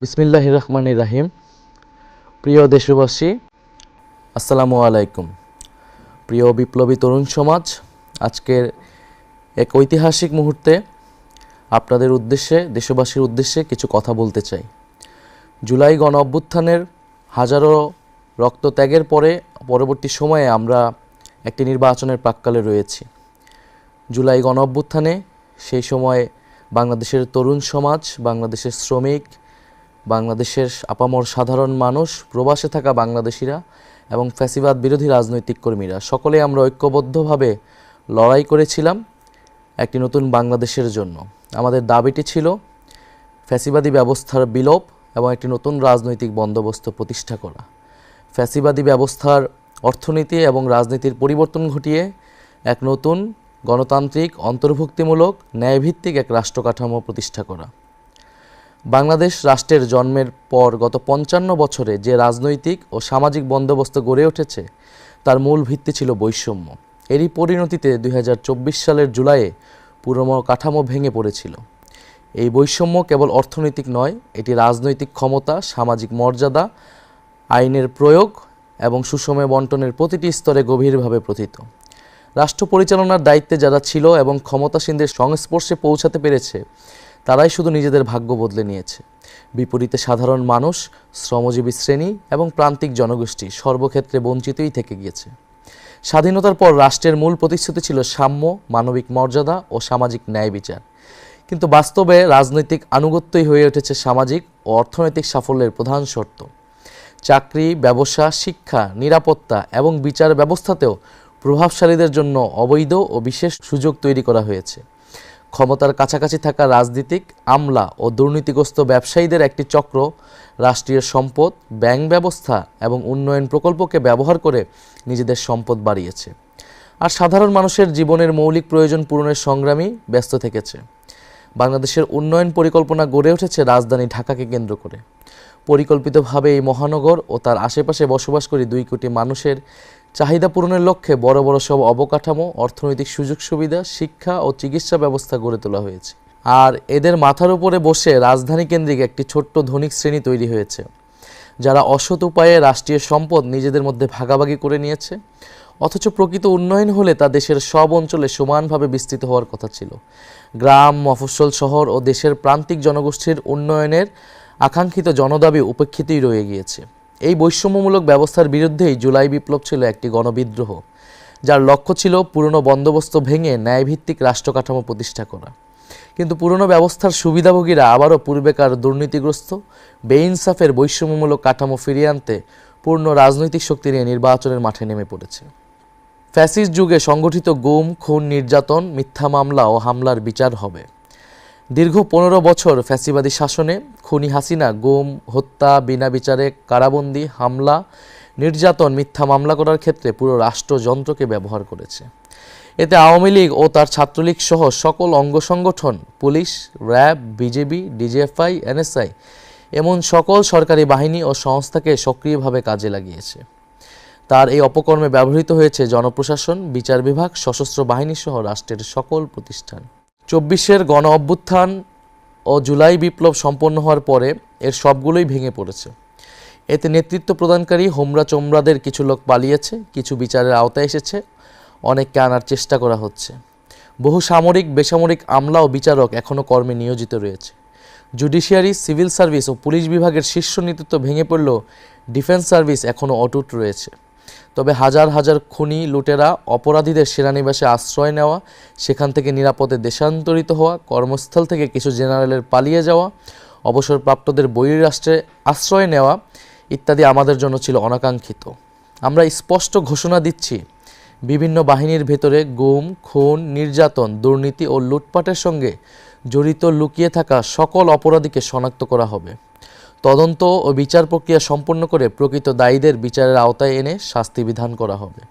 বিসমিল্লাহির রহমানির রহিম। প্রিয় দেশবাসী, আসসালামু আলাইকুম। প্রিয় বিপ্লবী তরুণ সমাজ, আজকের এক ঐতিহাসিক মুহূর্তে আপনাদের উদ্দেশ্যে, দেশবাসীর উদ্দেশ্যে কিছু কথা বলতে চাই। জুলাই গণ অভ্যুত্থানের হাজারো রক্তত্যাগের পরবর্তী সময়ে আমরা একটি নির্বাচনের প্রাক্কালে রয়েছি। জুলাই গণ অভ্যুত্থানে সেই সময় বাংলাদেশের তরুণ সমাজ, বাংলাদেশের শ্রমিক, বাংলাদেশের আপামর সাধারণ মানুষ, প্রবাসে থাকা বাংলাদেশিরা এবং ফ্যাসিবাদ বিরোধী রাজনৈতিক কর্মীরা সকলে আমরা ঐক্যবদ্ধভাবে লড়াই করেছিলাম একটি নতুন বাংলাদেশের জন্য। আমাদের দাবিটি ছিল ফ্যাসিবাদী ব্যবস্থার বিলোপ এবং একটি নতুন রাজনৈতিক বন্দোবস্ত প্রতিষ্ঠা করা। ফ্যাসিবাদী ব্যবস্থার অর্থনীতি এবং রাজনীতির পরিবর্তন ঘটিয়ে এক নতুন গণতান্ত্রিক, অন্তর্ভুক্তিমূলক, ন্যায়ভিত্তিক এক রাষ্ট্র কাঠামো প্রতিষ্ঠা করা। বাংলাদেশ রাষ্ট্রের জন্মের পর গত ৫৫ বছরে যে রাজনৈতিক ও সামাজিক বন্দোবস্ত গড়ে উঠেছে তার মূল ভিত্তি ছিল বৈষম্য। এরই পরিণতিতে ২০২৪ সালের জুলাইয়ে পুরো কাঠামো ভেঙে পড়েছিল। এই বৈষম্য কেবল অর্থনৈতিক নয়, এটি রাজনৈতিক ক্ষমতা, সামাজিক মর্যাদা, আইনের প্রয়োগ এবং সুষম বণ্টনের প্রতিটি স্তরে গভীরভাবে প্রথিত। রাষ্ট্র পরিচালনার দায়িত্বে যারা ছিল এবং ক্ষমতাসীনদের সংস্পর্শে পৌঁছাতে পেরেছে তারাই শুধু নিজেদের ভাগ্য বদলে নিয়েছে। বিপরীতে সাধারণ মানুষ, শ্রমজীবী শ্রেণী এবং প্রান্তিক জনগোষ্ঠী সর্বক্ষেত্রে বঞ্চিতই থেকে গিয়েছে। স্বাধীনতার পর রাষ্ট্রের মূল প্রতিশ্রুতি ছিল সাম্য, মানবিক মর্যাদা ও সামাজিক ন্যায় বিচার। কিন্তু বাস্তবে রাজনৈতিক আনুগত্যই হয়ে উঠেছে সামাজিক ও অর্থনৈতিক সাফল্যের প্রধান শর্ত। চাকরি, ব্যবসা, শিক্ষা, নিরাপত্তা এবং বিচার ব্যবস্থাতেও প্রভাবশালীদের জন্য অবৈধ ও বিশেষ সুযোগ তৈরি করা হয়েছে। ক্ষমতার কাছাকাছি থাকা রাজনীতিক, আমলা ও দুর্নীতিগ্রস্ত ব্যবসায়ীদের একটি চক্র রাষ্ট্রীয় সম্পদ, ব্যাংক ব্যবস্থা এবং উন্নয়ন প্রকল্পকে ব্যবহার করে নিজেদের সম্পদ বাড়িয়েছে, আর সাধারণ মানুষের জীবনের মৌলিক প্রয়োজন পূরণের সংগ্রামী ব্যস্ত থেকেছে। বাংলাদেশের উন্নয়ন পরিকল্পনা গড়ে উঠেছে রাজধানী ঢাকাকে কেন্দ্র করে। পরিকল্পিতভাবে এই মহানগর ও তার আশেপাশে বসবাসকারী ২ কোটি মানুষের চাহিদা পূরণের লক্ষ্যে বড় বড় সব অবকাঠামো, অর্থনৈতিক সুযোগ সুবিধা, শিক্ষা ও চিকিৎসা ব্যবস্থা গড়ে তোলা হয়েছে। আর এদের মাথার উপরে বসে রাজধানী কেন্দ্রিক একটি ছোট্ট ধনিক শ্রেণী তৈরি হয়েছে, যারা অসৎ উপায়ে রাষ্ট্রীয় সম্পদ নিজেদের মধ্যে ভাগাভাগি করে নিয়েছে। অথচ প্রকৃত উন্নয়ন হলে তা দেশের সব অঞ্চলে সমানভাবে বিস্তৃত হওয়ার কথা ছিল। গ্রাম, মফস্বল, শহর ও দেশের প্রান্তিক জনগোষ্ঠীর উন্নয়নের আকাঙ্ক্ষিত জনদাবি উপেক্ষিতই রয়ে গিয়েছে। এই বৈষম্যমূলক ব্যবস্থার বিরুদ্ধেই জুলাই বিপ্লব ছিল একটি গণবিদ্রোহ, যার লক্ষ্য ছিল পুরনো বন্দোবস্ত ভেঙে ন্যায়ভিত্তিক রাষ্ট্র কাঠামো প্রতিষ্ঠা করা। কিন্তু পুরনো ব্যবস্থার সুবিধাভোগীরা আবারও পূর্বেকার দুর্নীতিগ্রস্ত, বেইনসাফের বৈষম্যমূলক কাঠামো ফিরিয়ে আনতে পূর্ণ রাজনৈতিক শক্তি নিয়ে নির্বাচনের মাঠে নেমে পড়েছে। ফ্যাসিস্ট যুগে সংগঠিত গুম, খুন, নির্যাতন, মিথ্যা মামলা ও হামলার বিচার হবে। দীর্ঘ ১৫ বছর ফ্যাসিবাদী শাসনে খুনি হাসিনা গুম, হত্যা, বিনা বিচারে কারাবন্দী, হামলা, নির্যাতন, মিথ্যা মামলা করার ক্ষেত্রে পুরো রাষ্ট্রযন্ত্রকে ব্যবহার করেছে। এতে আওয়ামী লীগ ও তার ছাত্রলীগ সহ সকল অঙ্গ সংগঠন, police, RAB, BJP, DGFI, NSI এমন সকল সরকারি বাহিনী ও সংস্থাকে সক্রিয়ভাবে কাজে লাগিয়েছে। তার এই অপকর্মে ব্যবহৃত হয়েছে জনপ্রশাসন, বিচার বিভাগ, সশস্ত্র বাহিনী সহ রাষ্ট্রের সকল প্রতিষ্ঠান। ২৪-এর গণ অভ্যুত্থান ও জুলাই বিপ্লব সম্পন্ন হওয়ার পরে এর সবগুলোই ভেঙে পড়েছে। এতে নেতৃত্ব প্রদানকারী হোমরা চোমরাদের কিছু লোক পালিয়েছে, কিছু বিচারের আওতায় এসেছে, অনেককে আনার চেষ্টা করা হচ্ছে। বহু সামরিক, বেসামরিক আমলা ও বিচারক এখনও কর্মে নিয়োজিত রয়েছে। জুডিশিয়ারি, সিভিল সার্ভিস ও পুলিশ বিভাগের শীর্ষ নেতৃত্ব ভেঙে পড়লেও ডিফেন্স সার্ভিস এখনও অটুট রয়েছে। তবে হাজার হাজার খুনি, লুটেরা, অপরাধীদের সেনানিবাসে আশ্রয় নেওয়া, সেখান থেকে নিরাপদে দেশান্তরিত হওয়া, কর্মস্থল থেকে কিছু জেনারেলের পালিয়ে যাওয়া, অবসরপ্রাপ্তদের বহির্রাষ্ট্রে আশ্রয় নেওয়া ইত্যাদি আমাদের জন্য ছিল অনাকাঙ্ক্ষিত। আমরা স্পষ্ট ঘোষণা দিচ্ছি, বিভিন্ন বাহিনীর ভেতরে গুম, খুন, নির্যাতন, দুর্নীতি ও লুটপাটের সঙ্গে জড়িত লুকিয়ে থাকা সকল অপরাধীকে শনাক্ত করা হবে। তদন্ত ও বিচার প্রক্রিয়া সম্পন্ন করে প্রকৃত দায়ীদের বিচারের আওতায় এনে শাস্তি বিধান করা হবে।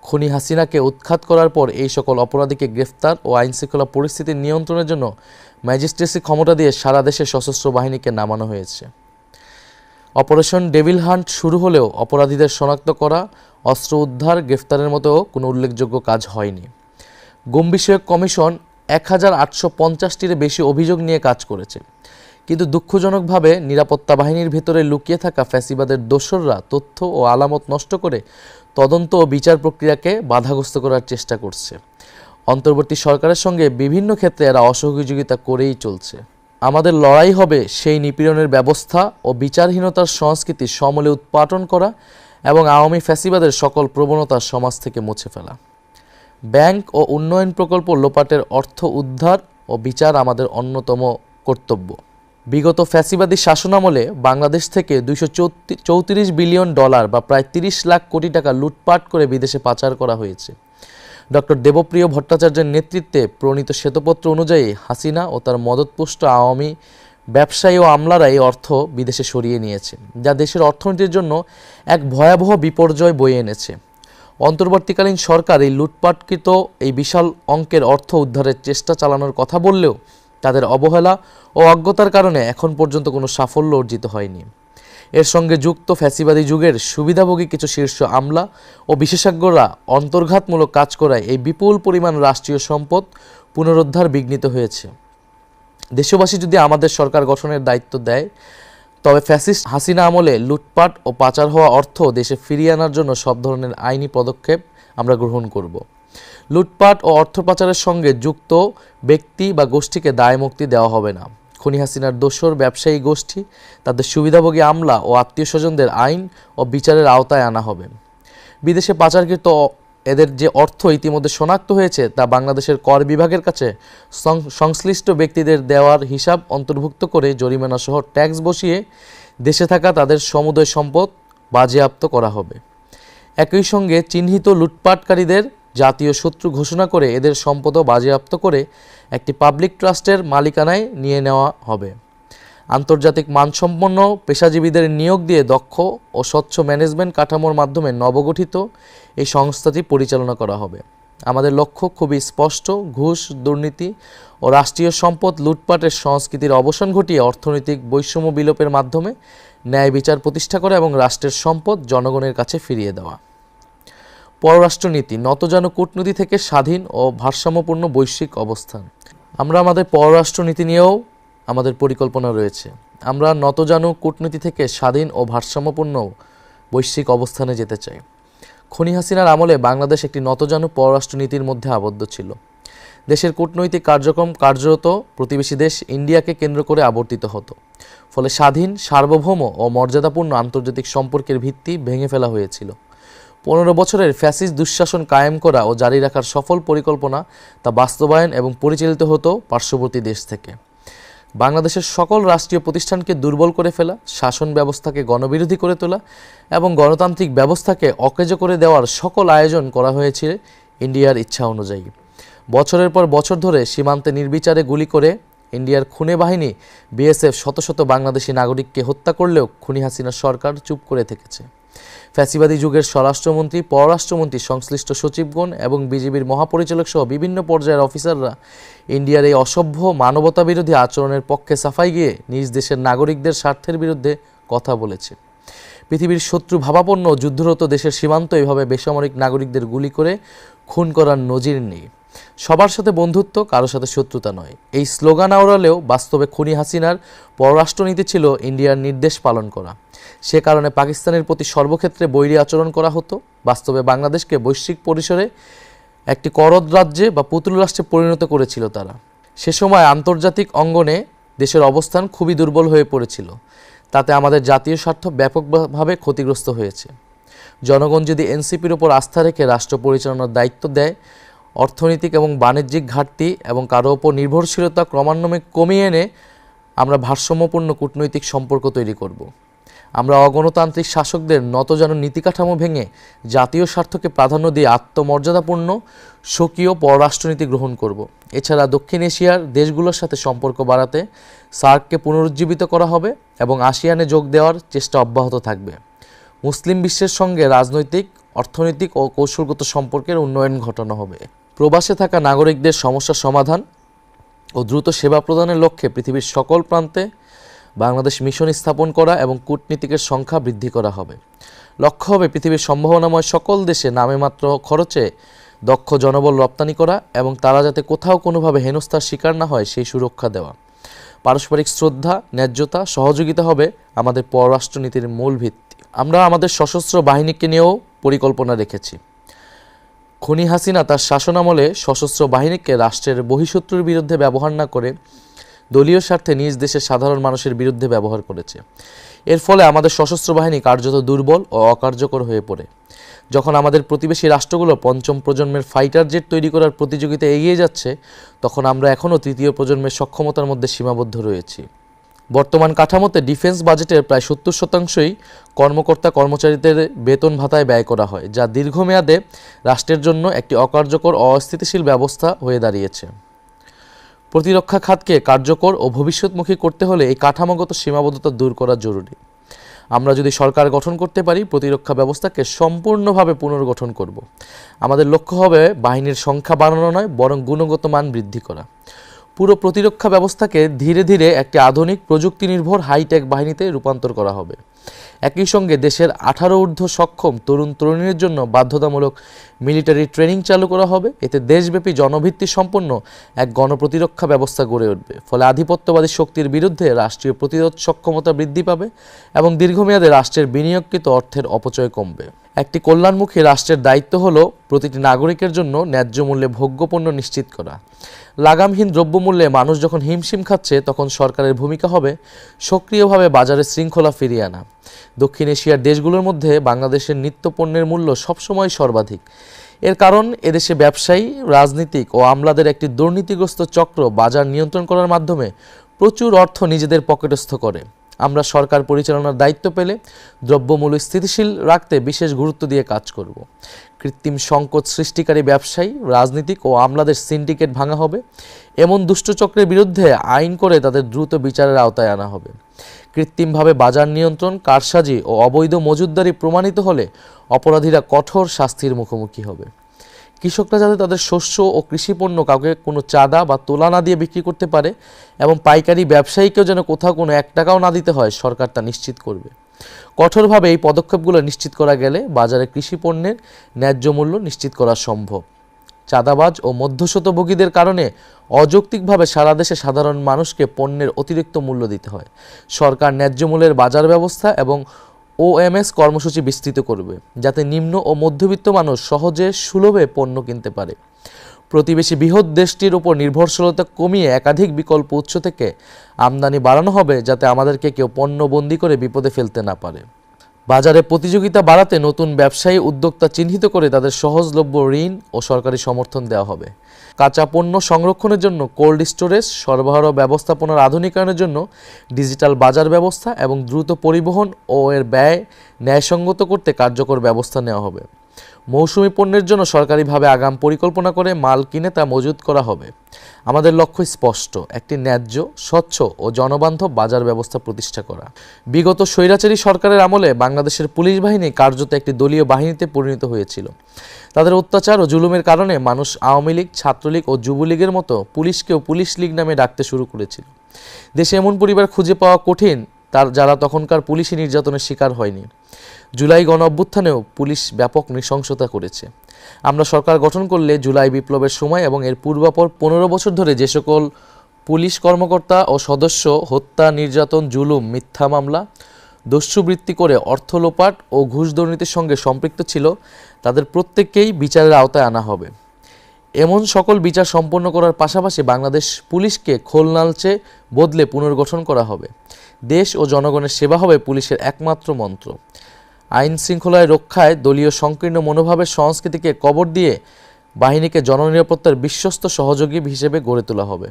খুনি হাসিনাকে উৎখাত করার পর এই সকল অপরাধীকে গ্রেফতার ও আইনশৃঙ্খলা পরিস্থিতি নিয়ন্ত্রণের জন্য ম্যাজিস্ট্রেসি ক্ষমতা দিয়ে সারা দেশে সশস্ত্র বাহিনীকে নামানো হয়েছে। অপারেশন ডেভিল হান্ট শুরু হলেও অপরাধীদের শনাক্ত করা, অস্ত্র উদ্ধার, গ্রেফতারের মতো কোনো উল্লেখযোগ্য কাজ হয়নি। গুম বিষয়ক কমিশন ১,৮৫০টির বেশি অভিযোগ নিয়ে কাজ করেছে, কিন্তু দুঃখজনকভাবে নিরাপত্তা বাহিনীর ভেতরে লুকিয়ে থাকা ফ্যাসিবাদের দোসররা তথ্য ও আলামত নষ্ট করে তদন্ত ও বিচার প্রক্রিয়াকে বাধাগ্রস্ত করার চেষ্টা করছে। অন্তর্বর্তী সরকারের সঙ্গে বিভিন্ন ক্ষেত্রে এরা অসহযোগিতা করেই চলছে। আমাদের লড়াই হবে সেই নিপীড়নের ব্যবস্থা ও বিচারহীনতার সংস্কৃতি সমূলে উৎপাটন করা এবং আওয়ামী ফ্যাসিবাদের সকল প্রবণতা সমাজ থেকে মুছে ফেলা। ব্যাংক ও উন্নয়ন প্রকল্প লোপাটের অর্থ উদ্ধার ও বিচার আমাদের অন্যতম কর্তব্য। বিগত ফ্যাসিবাদী শাসনামলে বাংলাদেশ থেকে $234 বিলিয়ন বা প্রায় 30 লাখ কোটি টাকা লুটপাট করে বিদেশে পাচার করা হয়েছে। ডক্টর দেবপ্রিয় ভট্টাচার্যের নেতৃত্বে প্রণীত শ্বেতপত্র অনুযায়ী হাসিনা ও তার মদতপুষ্ট আওয়ামী ব্যবসায়ী ও আমলারা এই অর্থ বিদেশে সরিয়ে নিয়েছে, যা দেশের অর্থনীতির জন্য এক ভয়াবহ বিপর্যয় বয়ে এনেছে। অন্তর্বর্তীকালীন সরকার এই লুটপাটকৃত এই বিশাল অঙ্কের অর্থ উদ্ধারের চেষ্টা চালানোর কথা বললেও তাদের অবহেলা ও অজ্ঞতার কারণে এখন পর্যন্ত কোনো সাফল্য অর্জিত হয়নি। এর সঙ্গে যুক্ত ফ্যাসিবাদী যুগের সুবিধাভোগী কিছু শীর্ষ আমলা ও বিশেষজ্ঞরা অন্তর্ঘাতমূলক কাজ করায় এই বিপুল পরিমাণ রাষ্ট্রীয় সম্পদ পুনরুদ্ধার বিঘ্নিত হয়েছে। দেশবাসী যদি আমাদের সরকার গঠনের দায়িত্ব দেয়, তবে ফ্যাসিস্ট হাসিনা আমলে লুটপাট ও পাচার হওয়া অর্থ দেশে ফিরিয়ে আনার জন্য সব ধরনের আইনি পদক্ষেপ আমরা গ্রহণ করব। লুটপাট ও অর্থ পাচারের সঙ্গে যুক্ত ব্যক্তি বা গোষ্ঠীকে দায়মুক্তি দেওয়া হবে না। খুনি হাসিনার দোসর ব্যবসায়ী গোষ্ঠী, তাদের সুবিধাভোগী আমলা ও আত্মীয় স্বজনদের আইন ও বিচারের আওতায় আনা হবে। বিদেশে পাচারকৃত এদের যে অর্থ ইতিমধ্যে শনাক্ত হয়েছে তা বাংলাদেশের কর বিভাগের কাছে সংশ্লিষ্ট ব্যক্তিদের দেওয়ার হিসাব অন্তর্ভুক্ত করে জরিমানা সহ ট্যাক্স বসিয়ে দেশে থাকা তাদের সমুদয় সম্পদ বাজেয়াপ্ত করা হবে। একই সঙ্গে চিহ্নিত লুটপাটকারীদের জাতীয় শত্রু ঘোষণা করে এদের সম্পদও বাজেয়াপ্ত করে একটি পাবলিক ট্রাস্টের মালিকানায় নিয়ে নেওয়া হবে। আন্তর্জাতিক মানসম্পন্ন পেশাজীবীদের নিয়োগ দিয়ে দক্ষ ও স্বচ্ছ ম্যানেজমেন্ট কাঠামোর মাধ্যমে নবগঠিত এই সংস্থাটি পরিচালনা করা হবে। আমাদের লক্ষ্য খুবই স্পষ্ট: ঘুষ, দুর্নীতি ও রাষ্ট্রীয় সম্পদ লুটপাটের সংস্কৃতির অবসান ঘটিয়ে অর্থনৈতিক বৈষম্য বিলোপের মাধ্যমে ন্যায় বিচার প্রতিষ্ঠা করা এবং রাষ্ট্রের সম্পদ জনগণের কাছে ফিরিয়ে দেওয়া। পররাষ্ট্রনীতি নতজানু কূটনীতি থেকে স্বাধীন ও ভারসাম্যপূর্ণ বৈশ্বিক অবস্থান। আমরা আমাদের পররাষ্ট্রনীতি নিয়েও আমাদের পরিকল্পনা রয়েছে। আমরা নতজানু কূটনীতি থেকে স্বাধীন ও ভারসাম্যপূর্ণ বৈশ্বিক অবস্থানে যেতে চাই। খুনি হাসিনার আমলে বাংলাদেশ একটি নতজানু পররাষ্ট্রনীতির মধ্যে আবদ্ধ ছিল। দেশের কূটনৈতিক কার্যক্রম কার্যরত প্রতিবেশী দেশ ইন্ডিয়াকে কেন্দ্র করে আবর্তিত হতো। ফলে স্বাধীন, সার্বভৌম ও মর্যাদাপূর্ণ আন্তর্জাতিক সম্পর্কের ভিত্তি ভেঙে ফেলা হয়েছিল। 15 বছরের ফ্যাসিস্ট দুঃশাসন কায়েম করা ও জারি রাখার সফল পরিকল্পনা তা বাস্তবায়ন এবং পরিচালিত হতো পার্শ্ববর্তী দেশ থেকে। বাংলাদেশের সকল রাষ্ট্রীয় প্রতিষ্ঠানকে দুর্বল করে ফেলা, শাসন ব্যবস্থাকে গণবিরোধী করে তোলা এবং গণতান্ত্রিক ব্যবস্থাকে অকেজো করে দেওয়ার সকল আয়োজন করা হয়েছে ইন্ডিয়ার ইচ্ছা অনুযায়ী। বছরের পর বছর ধরে সীমান্তে নির্বিচারে গুলি করে ইন্ডিয়ার খুনে বাহিনী বিএসএফ শত শত বাংলাদেশি নাগরিককে হত্যা করলেও খুনি হাসিনার সরকার চুপ করে থেকেছে। ফ্যাসিবাদী যুগের স্বরাষ্ট্রমন্ত্রী, পররাষ্ট্রমন্ত্রী, সংশ্লিষ্ট সচিবগণ এবং বিজিবির মহাপরিচালক সহ বিভিন্ন পর্যায়ের অফিসাররা ইন্ডিয়ার এই অসভ্য মানবতাবিরোধী আচরণের পক্ষে সাফাই গিয়ে নিজ দেশের নাগরিকদের স্বার্থের বিরুদ্ধে কথা বলেছে। পৃথিবীর শত্রু ভাবাপন্ন যুদ্ধরত দেশের সীমান্ত এভাবে বেসামরিক নাগরিকদের গুলি করে খুন করার নজির নেই। সবার সাথে বন্ধুত্ব, কারোর সাথে শত্রুতা নয়, এই স্লোগান আওড়ালেও বাস্তবে খুনি হাসিনার পররাষ্ট্রনীতি ছিল ইন্ডিয়ার নির্দেশ পালন করা। সে কারণে পাকিস্তানের প্রতি সর্বক্ষেত্রে বৈরী আচরণ করা হতো। বাস্তবে বাংলাদেশকে বৈশ্বিক পরিসরে একটি করদ রাজ্যে বা পুতুল রাষ্ট্রে পরিণত করেছিল তারা। সে সময় আন্তর্জাতিক অঙ্গনে দেশের অবস্থান খুবই দুর্বল হয়ে পড়েছিল। তাতে আমাদের জাতীয় স্বার্থ ব্যাপকভাবে ক্ষতিগ্রস্ত হয়েছে। জনগণ যদি এনসিপির উপর আস্থা রেখে রাষ্ট্র পরিচালনার দায়িত্ব দেয়, অর্থনৈতিক এবং বাণিজ্যিক ঘাটতি এবং কারো ওপর নির্ভরশীলতা ক্রমান্বয়ে কমিয়ে এনে আমরা ভারসাম্যপূর্ণ কূটনৈতিক সম্পর্ক তৈরি করব। আমরা অগণতান্ত্রিক শাসকদের নতজানু নীতিকাঠামো ভেঙে জাতীয় স্বার্থকে প্রাধান্য দিয়ে আত্মমর্যাদাপূর্ণ স্বকীয় পররাষ্ট্রনীতি গ্রহণ করব। এছাড়া দক্ষিণ এশিয়ার দেশগুলোর সাথে সম্পর্ক বাড়াতে সার্ককে পুনরুজ্জীবিত করা হবে এবং আসিয়ানে যোগ দেওয়ার চেষ্টা অব্যাহত থাকবে। মুসলিম বিশ্বের সঙ্গে রাজনৈতিক, অর্থনৈতিক ও কৌশলগত সম্পর্কের উন্নয়ন ঘটানো হবে। প্রবাসে থাকা নাগরিকদের সমস্যা সমাধান ও দ্রুত সেবা প্রদানের লক্ষ্যে পৃথিবীর সকল প্রান্তে বাংলাদেশ মিশন স্থাপন করা এবং কূটনীতিকের সংখ্যা বৃদ্ধি করা হবে। লক্ষ্য হবে পৃথিবীর সম্ভাবনাময় সকল দেশে নামেমাত্র খরচে দক্ষ জনবল রপ্তানি করা এবং তারা যাতে কোথাও কোনোভাবে হেনস্থার শিকার না হয় সেই সুরক্ষা দেওয়া। পারস্পরিক শ্রদ্ধা, ন্যায্যতা, সহযোগিতা হবে আমাদের পররাষ্ট্রনীতির মূল ভিত্তি। আমরা আমাদের সশস্ত্র বাহিনীকে নিয়েও পরিকল্পনা রেখেছি। খুনি হাসিনা তার শাসনামলে সশস্ত্র বাহিনীকে রাষ্ট্রের বহিঃশত্রুর বিরুদ্ধে ব্যবহার না করে দলীয় স্বার্থে নিজ দেশের সাধারণ মানুষের বিরুদ্ধে ব্যবহার করেছে। এর ফলে আমাদের সশস্ত্র বাহিনী কার্যত দুর্বল ও অকার্যকর হয়ে পড়ে। যখন আমাদের প্রতিবেশী রাষ্ট্রগুলো পঞ্চম প্রজন্মের ফাইটার জেট তৈরি করার প্রতিযোগিতায় এগিয়ে যাচ্ছে, তখন আমরা এখনও তৃতীয় প্রজন্মের সক্ষমতার মধ্যে সীমাবদ্ধ রয়েছি। বর্তমান কাঠামোতে ডিফেন্স বাজেটের প্রায় 70%ই কর্মকর্তা কর্মচারীদের বেতন ভাতায় ব্যয় করা হয়, যা দীর্ঘমেয়াদে রাষ্ট্রের জন্য একটি অকার্যকর ও অস্থিতিশীল ব্যবস্থা হয়ে দাঁড়িয়েছে। প্রতিরক্ষা খাতকে কার্যকর ও ভবিষ্যৎমুখী করতে হলে এই কাঠামোগত সীমাবদ্ধতা দূর করা জরুরি। আমরা যদি সরকার গঠন করতে পারি, প্রতিরক্ষা ব্যবস্থাকে সম্পূর্ণভাবে পুনর্গঠন করব। আমাদের লক্ষ্য হবে বাহিনীর সংখ্যা বাড়ানো নয়, বরং গুণগত মান বৃদ্ধি করা। পুরো প্রতিরক্ষা ব্যবস্থাকে ধীরে ধীরে একটি আধুনিক প্রযুক্তি নির্ভর হাইটেক বাহিনীতে রূপান্তর করা হবে। একই সঙ্গে দেশের 18 ঊর্ধ্ব সক্ষম তরুণ তরুণীর জন্য বাধ্যতামূলক মিলিটারি ট্রেনিং চালু করা হবে। এতে দেশব্যাপী জনভিত্তি সম্পন্ন এক গণপ্রতিরক্ষা ব্যবস্থা গড়ে উঠবে। ফলে আধিপত্যবাদী শক্তির বিরুদ্ধে রাষ্ট্রীয় প্রতিরোধ সক্ষমতা বৃদ্ধি পাবে এবং দীর্ঘমেয়াদে রাষ্ট্রের বিনিয়োগকৃত অর্থের অপচয় কমবে। একটি কল্যাণমুখী রাষ্ট্রের দায়িত্ব হলো প্রতিটি নাগরিকের জন্য ন্যায্য মূল্যে ভোগ্যপণ্য নিশ্চিত করা। লাগামহীন দ্রব্যমূল্যে মানুষ যখন হিমশিম খাচ্ছে, তখন সরকারের ভূমিকা হবে সক্রিয়ভাবে বাজারে শৃঙ্খলা ফিরিয়ে আনা। দক্ষিণ এশিয়ার দেশগুলোর মধ্যে বাংলাদেশের নিত্যপণ্যের মূল্য সবসময় সর্বাধিক। এর কারণ এদেশে ব্যবসায়ী, রাজনীতিক ও আমলাদের একটি দুর্নীতিগ্রস্ত চক্র বাজার নিয়ন্ত্রণ করার মাধ্যমে প্রচুর অর্থ নিজেদের পকেটস্থ করে। আমরা সরকার পরিচালনার দায়িত্ব পেলে দ্রব্যমূল্য স্থিতিশীল রাখতে বিশেষ গুরুত্ব দিয়ে কাজ করব। কৃত্রিম সংকট সৃষ্টিকারী ব্যবসায়ী, রাজনীতিক ও আমলাদের সিন্ডিকেট ভাঙা হবে। এমন দুষ্টচক্রের বিরুদ্ধে আইন করে তাদের দ্রুত বিচারের আওতায় আনা হবে। কৃত্রিমভাবে বাজার নিয়ন্ত্রণ, কারসাজি ও অবৈধ মজুতদারি প্রমাণিত হলে অপরাধীরা কঠোর শাস্তির মুখোমুখি হবে। কৃষকরা যাতে তাদের শস্য ও কৃষিপণ্য কাউকে কোনো চাঁদা বা তোলা না দিয়ে বিক্রি করতে পারে এবং পাইকারি ব্যবসায়ীকেও যেন কোথাও কোনো 1 টাকাও না দিতে হয়, সরকার তা নিশ্চিত করবে। কঠোরভাবে এই পদক্ষেপগুলো নিশ্চিত করা গেলে বাজারে কৃষিপণ্যের ন্যায্য মূল্য নিশ্চিত করা সম্ভব। চাঁদাবাজ ও মধ্যস্বত্বভোগীদের কারণে অযৌক্তিকভাবে সারা দেশে সাধারণ মানুষকে পণ্যের অতিরিক্ত মূল্য দিতে হয়। সরকার ন্যায্য মূল্যের বাজার ব্যবস্থা এবং OMS কর্মসূচি বিস্তৃত করবে, যাতে নিম্ন ও মধ্যবিত্ত মানুষ সহজে সুলভে পণ্য কিনতে পারে। প্রতিবেশী বৃহৎ দেশটির উপর নির্ভরশীলতা কমিয়ে একাধিক বিকল্প উৎস থেকে আমদানি বাড়ানো হবে, যাতে আমাদেরকে কেউ পণ্যবন্দী করে বিপদে ফেলতে না পারে। বাজারে প্রতিযোগিতা বাড়াতে নতুন ব্যবসায়ী উদ্যোক্তা চিহ্নিত করে তাদের সহজলভ্য ঋণ ও সরকারি সমর্থন দেওয়া হবে। কাঁচা পণ্য সংরক্ষণের জন্য কোল্ড স্টোরেজ, সরবরাহ ব্যবস্থাপনার আধুনিকায়নের জন্য ডিজিটাল বাজার ব্যবস্থা এবং দ্রুত পরিবহন ও এর ব্যয় ন্যায়সঙ্গত করতে কার্যকর ব্যবস্থা নেওয়া হবে। মৌসুমি পণ্যের জন্য সরকারিভাবে আগাম পরিকল্পনা করে মাল কিনে তা মজুত করা হবে। আমাদের লক্ষ্য স্পষ্ট, একটি ন্যায্য, স্বচ্ছ ও জনবান্ধব বাজার ব্যবস্থা প্রতিষ্ঠা করা। বিগত স্বৈরাচারী সরকারের আমলে বাংলাদেশের পুলিশ বাহিনী কার্যত একটি দলীয় বাহিনীতে পরিণত হয়েছিল। তাদের অত্যাচার ও জুলুমের কারণে মানুষ আওয়ামী লীগ, ছাত্রলীগ ও যুবলীগের মতো পুলিশকেও পুলিশ লীগ নামে ডাকতে শুরু করেছিল। দেশে এমন পরিবার খুঁজে পাওয়া কঠিন যারা তখনকার পুলিশি নির্যাতনের শিকার হয়নি। জুলাই গণ অভ্যুত্থানেও পুলিশ ব্যাপক নৃশংসতা করেছে। আমরা সরকার গঠন করলে জুলাই বিপ্লবের সময় এবং এর পূর্বাপর 15 বছর ধরে যে সকল পুলিশ কর্মকর্তা ও সদস্য হত্যা, নির্যাতন, জুলুম, মিথ্যা মামলা, দস্যুবৃত্তি করে অর্থ লোপাট ও ঘুষ দুর্নীতির সঙ্গে সম্পৃক্ত ছিল, তাদের প্রত্যেককেই বিচারের আওতায় আনা হবে। এমন সকল বিচার সম্পন্ন করার পাশাপাশি বাংলাদেশ পুলিশকে খোলনালচে বদলে পুনর্গঠন করা হবে। দেশ ও জনগণের সেবা হবে পুলিশের একমাত্র মন্ত্র। আইন শৃঙ্খলায় রক্ষায় দলীয় সংকীর্ণ মনোভাবের সংস্কৃতিকে কবর দিয়ে বাহিনীকে জননিরাপত্তার বিশ্বস্ত সহযোগী হিসেবে গড়ে তোলা হবে।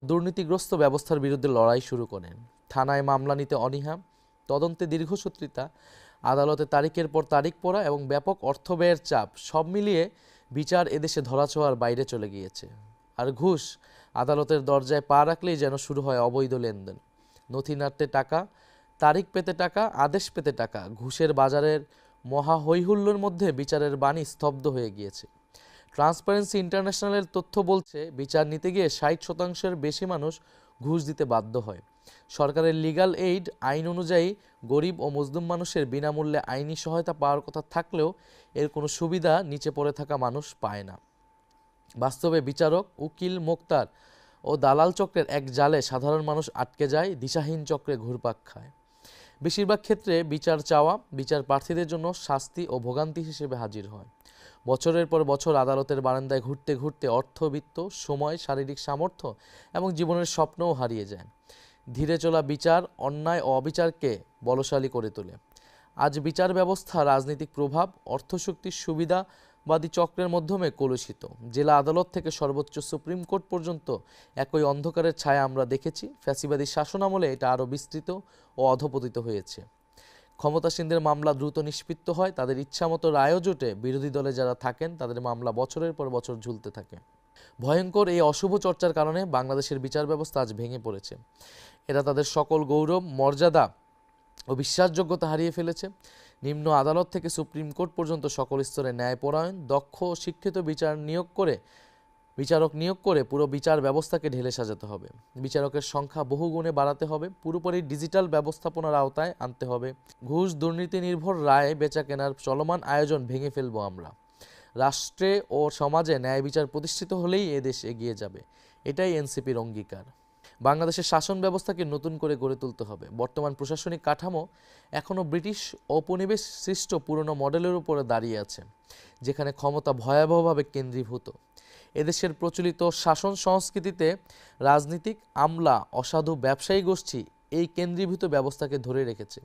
দুর্নীতিগ্রস্ত ব্যবস্থার বিরুদ্ধে লড়াই শুরু করেন। থানায় মামলা নিতে অনীহা, তদন্তে দীর্ঘসূত্রিতা, আদালতে তারিখের পর তারিখ পড়া এবং ব্যাপক অর্থ ব্যয়ের চাপ, সব মিলিয়ে বিচার এদেশে ধরাছোঁয়ার বাইরে চলে গিয়েছে। আর ঘুষ, আদালতের দরজায় পা রাখলেই যেন শুরু হয় অবৈধ লেনদেন। নথি নাড়তে টাকা, তারিখ পেতে টাকা, আদেশ পেতে টাকা। ঘুষের বাজারের মহা হৈহুল্লোর মধ্যে বিচারের বাণী স্তব্ধ হয়ে গিয়েছে। ট্রান্সপারেন্সি ইন্টারন্যাশনালের তথ্য বলছে, বিচার নিতে গিয়ে 60% বেশি মানুষ ঘুষ দিতে বাধ্য হয়। সরকারের লিগ্যাল এইড আইন অনুযায়ী গরিব ও মজলুম মানুষের বিনামূল্যে আইনি সহায়তা পাওয়ার কথা থাকলেও এর কোনো সুবিধা নিচে পড়ে থাকা মানুষ পায় না। বাস্তবে বিচারক, উকিল, মোক্তার ও দালাল চক্রের এক জালে সাধারণ মানুষ আটকে যায়, দিশাহীন চক্রে ঘুরপাক খায়। বেশিরভাগ ক্ষেত্রে বিচার চাওয়া বিচার প্রার্থীদের জন্য শাস্তি ও ভোগান্তি হিসেবে হাজির হয়। বছরের পর বছর আদালতের বারান্দায় ঘুরতে ঘুরতে অর্থবিত্ত, সময়, শারীরিক সামর্থ্য এবং জীবনের স্বপ্নও হারিয়ে যায়। ধীরে চলা বিচার অন্যায় ও অবিচারকে বলশালী করে তোলে। আজ বিচার ব্যবস্থা রাজনৈতিক প্রভাব, অর্থশক্তির সুবিধাবাদী চক্রের মাধ্যমে কলুষিত। জেলা আদালত থেকে সর্বোচ্চ সুপ্রিম কোর্ট পর্যন্ত একই অন্ধকারের ছায়া আমরা দেখেছি। ফ্যাসিবাদী শাসনামলে এটা আরও বিস্তৃত ও অধঃপতিত হয়েছে। ক্ষমতাসীনদের মামলা দ্রুত নিষ্পত্তি হয়, তাদের ইচ্ছামতো রায়ও জোটে। বিরোধী দলে যারা থাকেন তাদের মামলা বছরের পর বছর ঝুলতে থাকে। ভয়ঙ্কর এই অশুভ চর্চার কারণে বাংলাদেশের বিচার ব্যবস্থা আজ ভেঙে পড়েছে। এরা তাদের সকল গৌরব, মর্যাদা ও বিশ্বাসযোগ্যতা হারিয়ে ফেলেছে। নিম্ন আদালত থেকে সুপ্রিম কোর্ট পর্যন্ত সকল স্তরে ন্যায়পরায়ণ, দক্ষ ও শিক্ষিত বিচারক নিয়োগ করে পুরো বিচার ব্যবস্থাকে ঢেলে সাজাতে হবে। বিচারকের সংখ্যা বহুগুণে বাড়াতে হবে। পুরোপুরি ডিজিটাল ব্যবস্থাপনার আওতায় আনতে হবে। ঘুষ, দুর্নীতি নির্ভর রায় বেচা কেনার চলমান আয়োজন ভেঙে ফেলবো আমরা। রাষ্ট্রে ও সমাজে ন্যায় বিচার প্রতিষ্ঠিত হলেই এদেশ এগিয়ে যাবে। এটাই এনসিপির অঙ্গীকার। বাংলাদেশের শাসন ব্যবস্থাকে নতুন করে গড়ে তুলতে হবে। বর্তমান প্রশাসনিক কাঠামো এখনও ব্রিটিশ ঔপনিবেশ সৃষ্ট পুরনো মডেলের উপরে দাঁড়িয়ে আছে, যেখানে ক্ষমতা ভয়াবহভাবে কেন্দ্রীভূত। এদেশের প্রচলিত শাসন সংস্কৃতিতে রাজনীতিক, আমলা, অসাধু ব্যবসায়ী গোষ্ঠী এই কেন্দ্রীভূত ব্যবস্থাকে ধরে রেখেছে।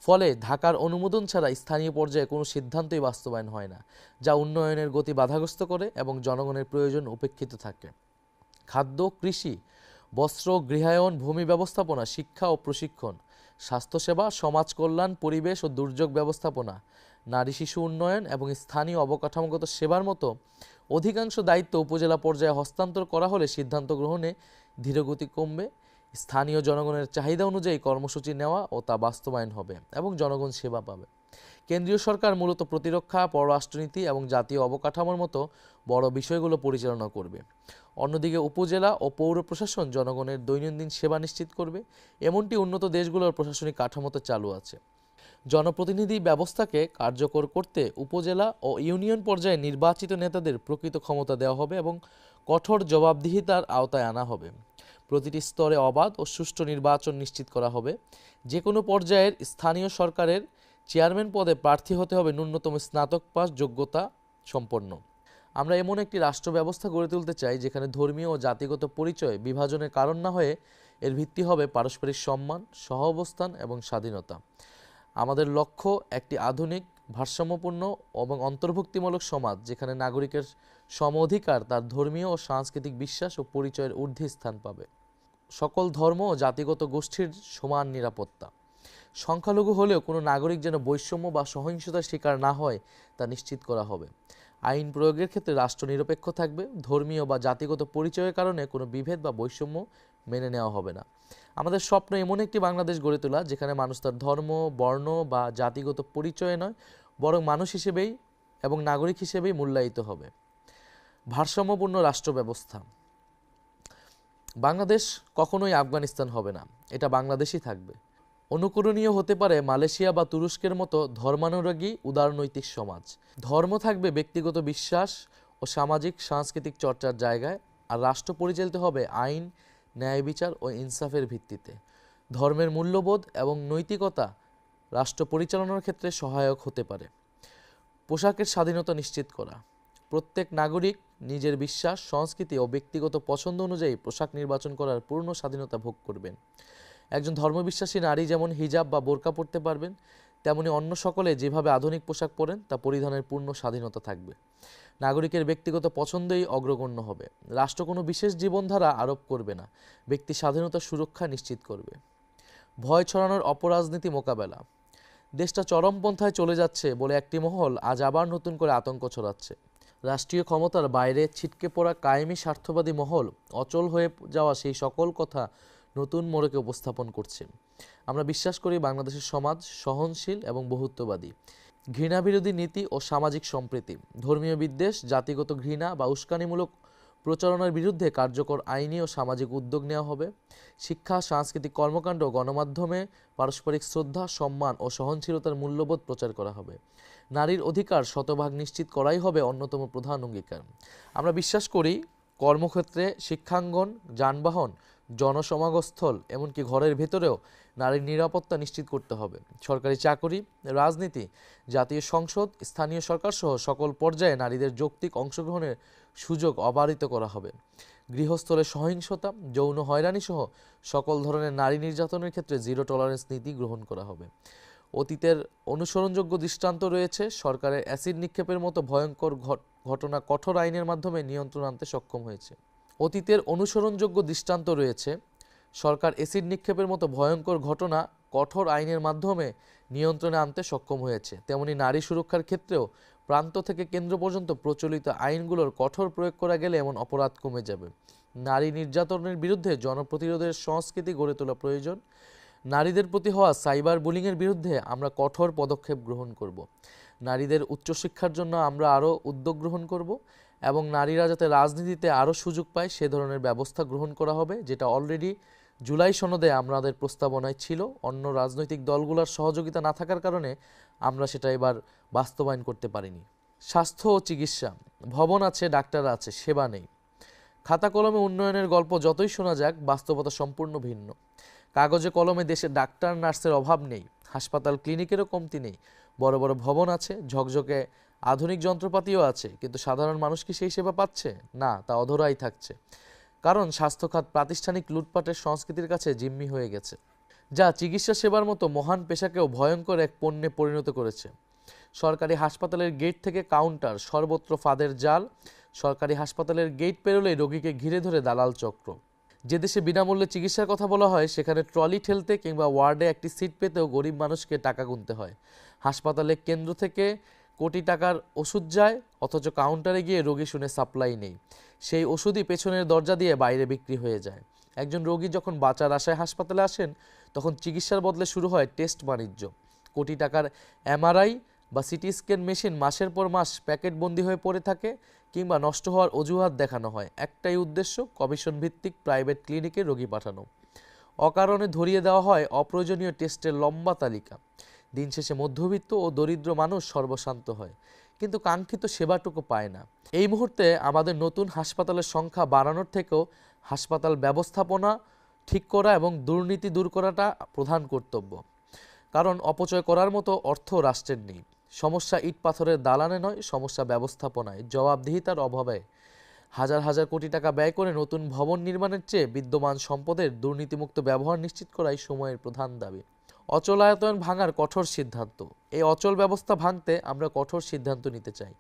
ফলে ঢাকার অনুমোদন ছাড়া স্থানীয় পর্যায়ে কোনো সিদ্ধান্তই বাস্তবায়ন হয় না, যা উন্নয়নের গতি বাধাগ্রস্ত করে এবং জনগণের প্রয়োজন উপেক্ষিত থাকে। খাদ্য, কৃষি, বস্ত্র, গৃহায়ন, ভূমি ব্যবস্থাপনা, শিক্ষা ও প্রশিক্ষণ, স্বাস্থ্যসেবা, সমাজ কল্যাণ, পরিবেশ ও দুর্যোগ ব্যবস্থাপনা, নারী শিশু উন্নয়ন এবং স্থানীয় অবকাঠামোগত সেবার মতো অধিকাংশ দায়িত্ব উপজেলা পর্যায়ে হস্তান্তর করা হলে সিদ্ধান্ত গ্রহণে ধীরগতি কমবে। স্থানীয় জনগণের চাহিদা অনুযায়ী কর্মসূচি নেওয়া ও তা বাস্তবায়ন হবে এবং জনগণ সেবা পাবে। কেন্দ্রীয় সরকার মূলত প্রতিরক্ষা, পররাষ্ট্রনীতি এবং জাতীয় অবকাঠামোর মতো বড় বিষয়গুলো পরিচালনা করবে। অন্যদিকে উপজেলা ও পৌর প্রশাসন জনগণের দৈনন্দিন সেবা নিশ্চিত করবে। এমনটি উন্নত দেশগুলোর প্রশাসনিক কাঠামোতে চালু আছে। জনপ্রতিনিধি ব্যবস্থাকে কার্যকর করতে উপজেলা ও ইউনিয়ন পর্যায়ে নির্বাচিত নেতাদের প্রকৃত ক্ষমতা দেওয়া হবে এবং কঠোর জবাবদিহিতার আওতায় আনা হবে। প্রতিটি স্তরে অবাধ ও সুষ্ঠু নির্বাচন নিশ্চিত করা হবে। যে কোনো পর্যায়ের স্থানীয় সরকারের চেয়ারম্যান পদে প্রার্থী হতে হবে ন্যূনতম স্নাতক পাস যোগ্যতা সম্পন্ন। আমরা এমন একটি রাষ্ট্র ব্যবস্থা গড়ে তুলতে চাই যেখানে ধর্মীয় ও জাতিগত পরিচয় বিভাজনের কারণ না হয়ে এর ভিত্তি হবে পারস্পরিক সম্মান, সহাবস্থান এবং স্বাধীনতা। আমাদের লক্ষ্য একটি আধুনিক, ভারসাম্যপূর্ণ এবং অন্তর্ভুক্তিমূলক সমাজ, যেখানে নাগরিকের সম অধিকার তার ধর্মীয় ও সাংস্কৃতিক বিশ্বাস ও পরিচয়ের ঊর্ধ্বে স্থান পাবে। সকল ধর্ম ও জাতিগত গোষ্ঠীর সমান নিরাপত্তা। সংখ্যালঘু হলেও কোনো নাগরিক যেন বৈষম্য বা সহিংসতার শিকার না হয় তা নিশ্চিত করা হবে। আইন প্রয়োগের ক্ষেত্রে রাষ্ট্র নিরপেক্ষ থাকবে। ধর্মীয় বা জাতিগত পরিচয়ের কারণে কোনো বিভেদ বা বৈষম্য মেনে নেওয়া হবে না। আমাদের স্বপ্ন এমন একটি বাংলাদেশ গড়ে তোলা যেখানে মানুষ তার ধর্ম, বর্ণ বা জাতিগত পরিচয়ে নয়, বরং মানুষ হিসেবেই এবং নাগরিক হিসেবেই মূল্যায়িত হবে। ভারসাম্যপূর্ণ রাষ্ট্র ব্যবস্থা। বাংলাদেশ কখনোই আফগানিস্তান হবে না, এটা বাংলাদেশই থাকবে। অনুকরণীয় হতে পারে মালয়েশিয়া বা তুরস্কের মতো ধর্মানুরাগী উদারনৈতিক সমাজ। ধর্ম থাকবে ব্যক্তিগত বিশ্বাস ও সামাজিক সাংস্কৃতিক চর্চার জায়গায়, আর রাষ্ট্র পরিচালিত হবে আইন, ন্যায় বিচার ও ইনসাফের ভিত্তিতে। ধর্মের মূল্যবোধ এবং নৈতিকতা রাষ্ট্র পরিচালনার ক্ষেত্রে সহায়ক হতে পারে। পোশাকের স্বাধীনতা নিশ্চিত করা। প্রত্যেক নাগরিক নিজের বিশ্বাস, সংস্কৃতি ও ব্যক্তিগত পছন্দ অনুযায়ী পোশাক নির্বাচন করার পূর্ণ স্বাধীনতা ভোগ করবেন। একজন ধর্মবিশ্বাসী নারী যেমন হিজাব বা বোরকা পরতে পারবেন, তেমনি অন্য সকলে যেভাবে আধুনিক পোশাক পরেন তা পরিধানের পূর্ণ স্বাধীনতা থাকবে। নাগরিকের ব্যক্তিগত পছন্দই অগ্রগণ্য হবে। রাষ্ট্র কোনো বিশেষ জীবনধারা আরোপ করবে না, ব্যক্তি স্বাধীনতার সুরক্ষা নিশ্চিত করবে। ভয় ছড়ানোর অপরাজনীতি মোকাবেলা। দেশটা চরমপন্থায় চলে যাচ্ছে বলে একটি মহল আজ আবার নতুন করে আতঙ্ক ছড়াচ্ছে। রাষ্ট্রীয় ক্ষমতার বাইরে ছিটকে পড়া কায়েমি স্বার্থবাদী মহল অচল হয়ে যাওয়া সেই সকল কথা নতুন মোড়কে উপস্থাপন করছে। আমরা বিশ্বাস করি বাংলাদেশের সমাজ সহনশীল এবং বহুত্ববাদী। ঘৃণাবিরোধী নীতি ও সামাজিক সম্প্রীতি, ধর্মীয় বিদ্বেষ, জাতিগত ঘৃণা বা উস্কানিমূলক প্রচারণার বিরুদ্ধে কার্যকর আইনি ও সামাজিক উদ্যোগ নেওয়া হবে। শিক্ষা, সাংস্কৃতিক কর্মকাণ্ড, গণমাধ্যমে পারস্পরিক শ্রদ্ধা, সম্মান ও সহনশীলতার মূল্যবোধ প্রচার করা হবে। নারীর অধিকার শতভাগ নিশ্চিত করাই হবে অন্যতম প্রধান অঙ্গীকার। আমরা বিশ্বাস করি কর্মক্ষেত্রে, শিক্ষাঙ্গন, যানবাহন, জনসমাগমস্থল, এমনকি ঘরের ভেতরেও নারীর নিরাপত্তা নিশ্চিত করতে হবে। সরকারি চাকরি, রাজনীতি, জাতীয় সংসদ, স্থানীয় সরকার সহ সকল পর্যায়ে নারীদের যৌক্তিক অংশগ্রহণের সুযোগ অবারিত করা হবে। গৃহস্থলে সহিংসতা, যৌন হয়রানি সহ সকল ধরনের নারী নির্যাতনের ক্ষেত্রে জিরো টলারেন্স নীতি গ্রহণ করা হবে। অতীতের অনুসরণযোগ্য দৃষ্টান্ত রয়েছে। সরকারের অ্যাসিড নিক্ষেপের মতো ভয়ঙ্কর ঘটনা কঠোর আইনের মাধ্যমে নিয়ন্ত্রণ আনতে সক্ষম হয়েছে। অতীতের অনুসরণযোগ্য দৃষ্টান্ত রয়েছে। সরকার অ্যাসিড নিক্ষেপের মতো ভয়ঙ্কর ঘটনা কঠোর আইনের মাধ্যমে নিয়ন্ত্রণে আনতে সক্ষম হয়েছে। তেমনি নারী সুরক্ষার ক্ষেত্রেও প্রান্ত থেকে কেন্দ্র পর্যন্ত প্রচলিত আইনগুলোর কঠোর প্রয়োগ করা গেলে এমন অপরাধ কমে যাবে। নারী নির্যাতনের বিরুদ্ধে জনপ্রতিরোধের সংস্কৃতি গড়ে তোলা প্রয়োজন। নারীদের প্রতি হওয়া সাইবার বুলিংয়ের বিরুদ্ধে আমরা কঠোর পদক্ষেপ গ্রহণ করব। নারীদের উচ্চশিক্ষার জন্য আমরা আরও উদ্যোগ গ্রহণ করব এবং নারীরা যাতে রাজনীতিতে আরও সুযোগ পায় সে ধরনের ব্যবস্থা গ্রহণ করা হবে, যেটা অলরেডি জুলাই সনদে আমাদের প্রস্তাবনায় ছিল। অন্য রাজনৈতিক দলগুলোর সহযোগিতা না থাকার কারণে আমরা সেটা এবার বাস্তবায়ন করতে পারিনি। স্বাস্থ্য ও চিকিৎসা, ভবন আছে, ডাক্তার আছে, সেবা নেই। খাতা কলমে উন্নয়নের গল্প যতই শোনা যাক, বাস্তবতা সম্পূর্ণ ভিন্ন। কাগজে কলমে দেশে ডাক্তার, নার্সের অভাব নেই, হাসপাতাল, ক্লিনিকেরও কমতি নেই। বড় বড় ভবন আছে, ঝকঝকে আধুনিক যন্ত্রপাতিও আছে, কিন্তু সাধারণ মানুষ কি সেই সেবা পাচ্ছে? না, তা অধরাই থাকছে। কারণ স্বাস্থ্যখাত প্রাতিষ্ঠানিক লুটপাটের সংস্কৃতির কাছে জিম্মি হয়ে গেছে, যা চিকিৎসা সেবার মতো মহান পেশাকেও ভয়ঙ্কর এক পণ্যে পরিণত করেছে। সরকারি হাসপাতালের গেট থেকে কাউন্টার, সর্বত্র ফাঁদের জাল। সরকারি হাসপাতালের গেট পেরোলেই রোগীকে ঘিরে ধরে দালাল চক্র। যে দেশে বিনামূল্যে চিকিৎসার কথা বলা হয়, সেখানে ট্রলি ঠেলতে কিংবা ওয়ার্ডে একটি সিট পেতেও গরিব মানুষকে টাকা গুনতে হয়। হাসপাতালে কেন্দ্র থেকে কোটি টাকার ওষুধ যায়, অথচ কাউন্টারে গিয়ে রোগী শুনে সাপ্লাই নেই। সেই ওষুধই পেছনের দরজা দিয়ে বাইরে বিক্রি হয়ে যায়। একজন রোগী যখন বাঁচার আশায় হাসপাতালে আসেন, তখন চিকিৎসার বদলে শুরু হয় টেস্ট বাণিজ্য। কোটি টাকার এমআরআই বা সিটি স্ক্যান মেশিন মাসের পর মাস প্যাকেটবন্দি হয়ে পড়ে থাকে, কিংবা নষ্ট হওয়ার অজুহাত দেখানো হয়। একটাই উদ্দেশ্য, কমিশন ভিত্তিক প্রাইভেট ক্লিনিকে রোগী পাঠানো। অকারণে ধরিয়ে দেওয়া হয় অপ্রয়োজনীয় টেস্টের লম্বা তালিকা। দিন শেষে মধ্যবিত্ত ও দরিদ্র মানুষ সর্বশান্ত হয়, কিন্তু কাঙ্ক্ষিত সেবাটুকু পায় না। এই মুহূর্তে আমাদের নতুন হাসপাতালের সংখ্যা বাড়ানোর থেকেও হাসপাতাল ব্যবস্থাপনা ঠিক করা এবং দুর্নীতি দূর করাটা প্রধান কর্তব্য। কারণ অপচয় করার মতো অর্থ রাষ্ট্রের নেই। সমস্যা ইট পাথরের দালানে নয়, সমস্যা ব্যবস্থাপনায়, জবাবদিহিতার অভাবে। হাজার হাজার কোটি টাকা ব্যয় করে নতুন ভবন নির্মাণের চেয়ে বিদ্যমান সম্পদের দুর্নীতিমুক্ত ব্যবহার নিশ্চিত করাই সময়ের প্রধান দাবি। অচলায়তন ভাঙার কঠোর সিদ্ধান্ত, এই অচল ব্যবস্থা ভাঙতে আমরা কঠোর সিদ্ধান্ত নিতে চাই।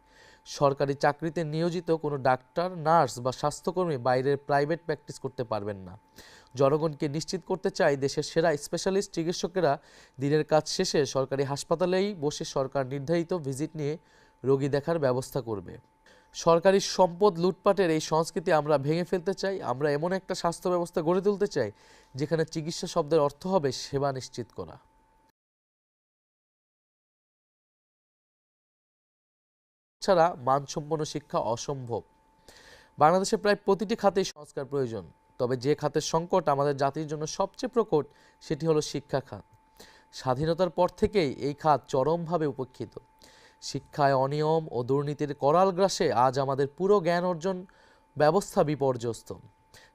সরকারি চাকরিতে নিয়োজিত কোনো ডাক্তার, নার্স বা স্বাস্থ্যকর্মী বাইরের প্রাইভেট প্র্যাকটিস করতে পারবেন না। জনগণকে নিশ্চিত করতে চাই দেশের সেরা স্পেশালিস্ট চিকিৎসকেরা দিনের কাজ শেষে সরকারি হাসপাতালেই বসে সরকার নির্ধারিত ভিজিট নিয়ে রোগী দেখার ব্যবস্থা করবে। সরকারি সম্পদ লুটপাটের এই সংস্কৃতি আমরা ভেঙে ফেলতে চাই। আমরা এমন একটা স্বাস্থ্য ব্যবস্থা গড়ে তুলতে চাই যেখানে চিকিৎসা শব্দের অর্থ হবে সেবা নিশ্চিত করা। ছাড়া মানসম্পন্ন শিক্ষা অসম্ভব। বাংলাদেশে প্রায় প্রতিটি খাতেই সংস্কার প্রয়োজন, তবে যে খাতের সংকট আমাদের জাতির জন্য সবচেয়ে প্রকট সেটি হলো শিক্ষা খাত। স্বাধীনতার পর থেকেই এই খাত চরমভাবে উপেক্ষিত। শিক্ষায় অনিয়ম ও দুর্নীতির করাল গ্রাসে আজ আমাদের পুরো জ্ঞান অর্জন ব্যবস্থা বিপর্যস্ত।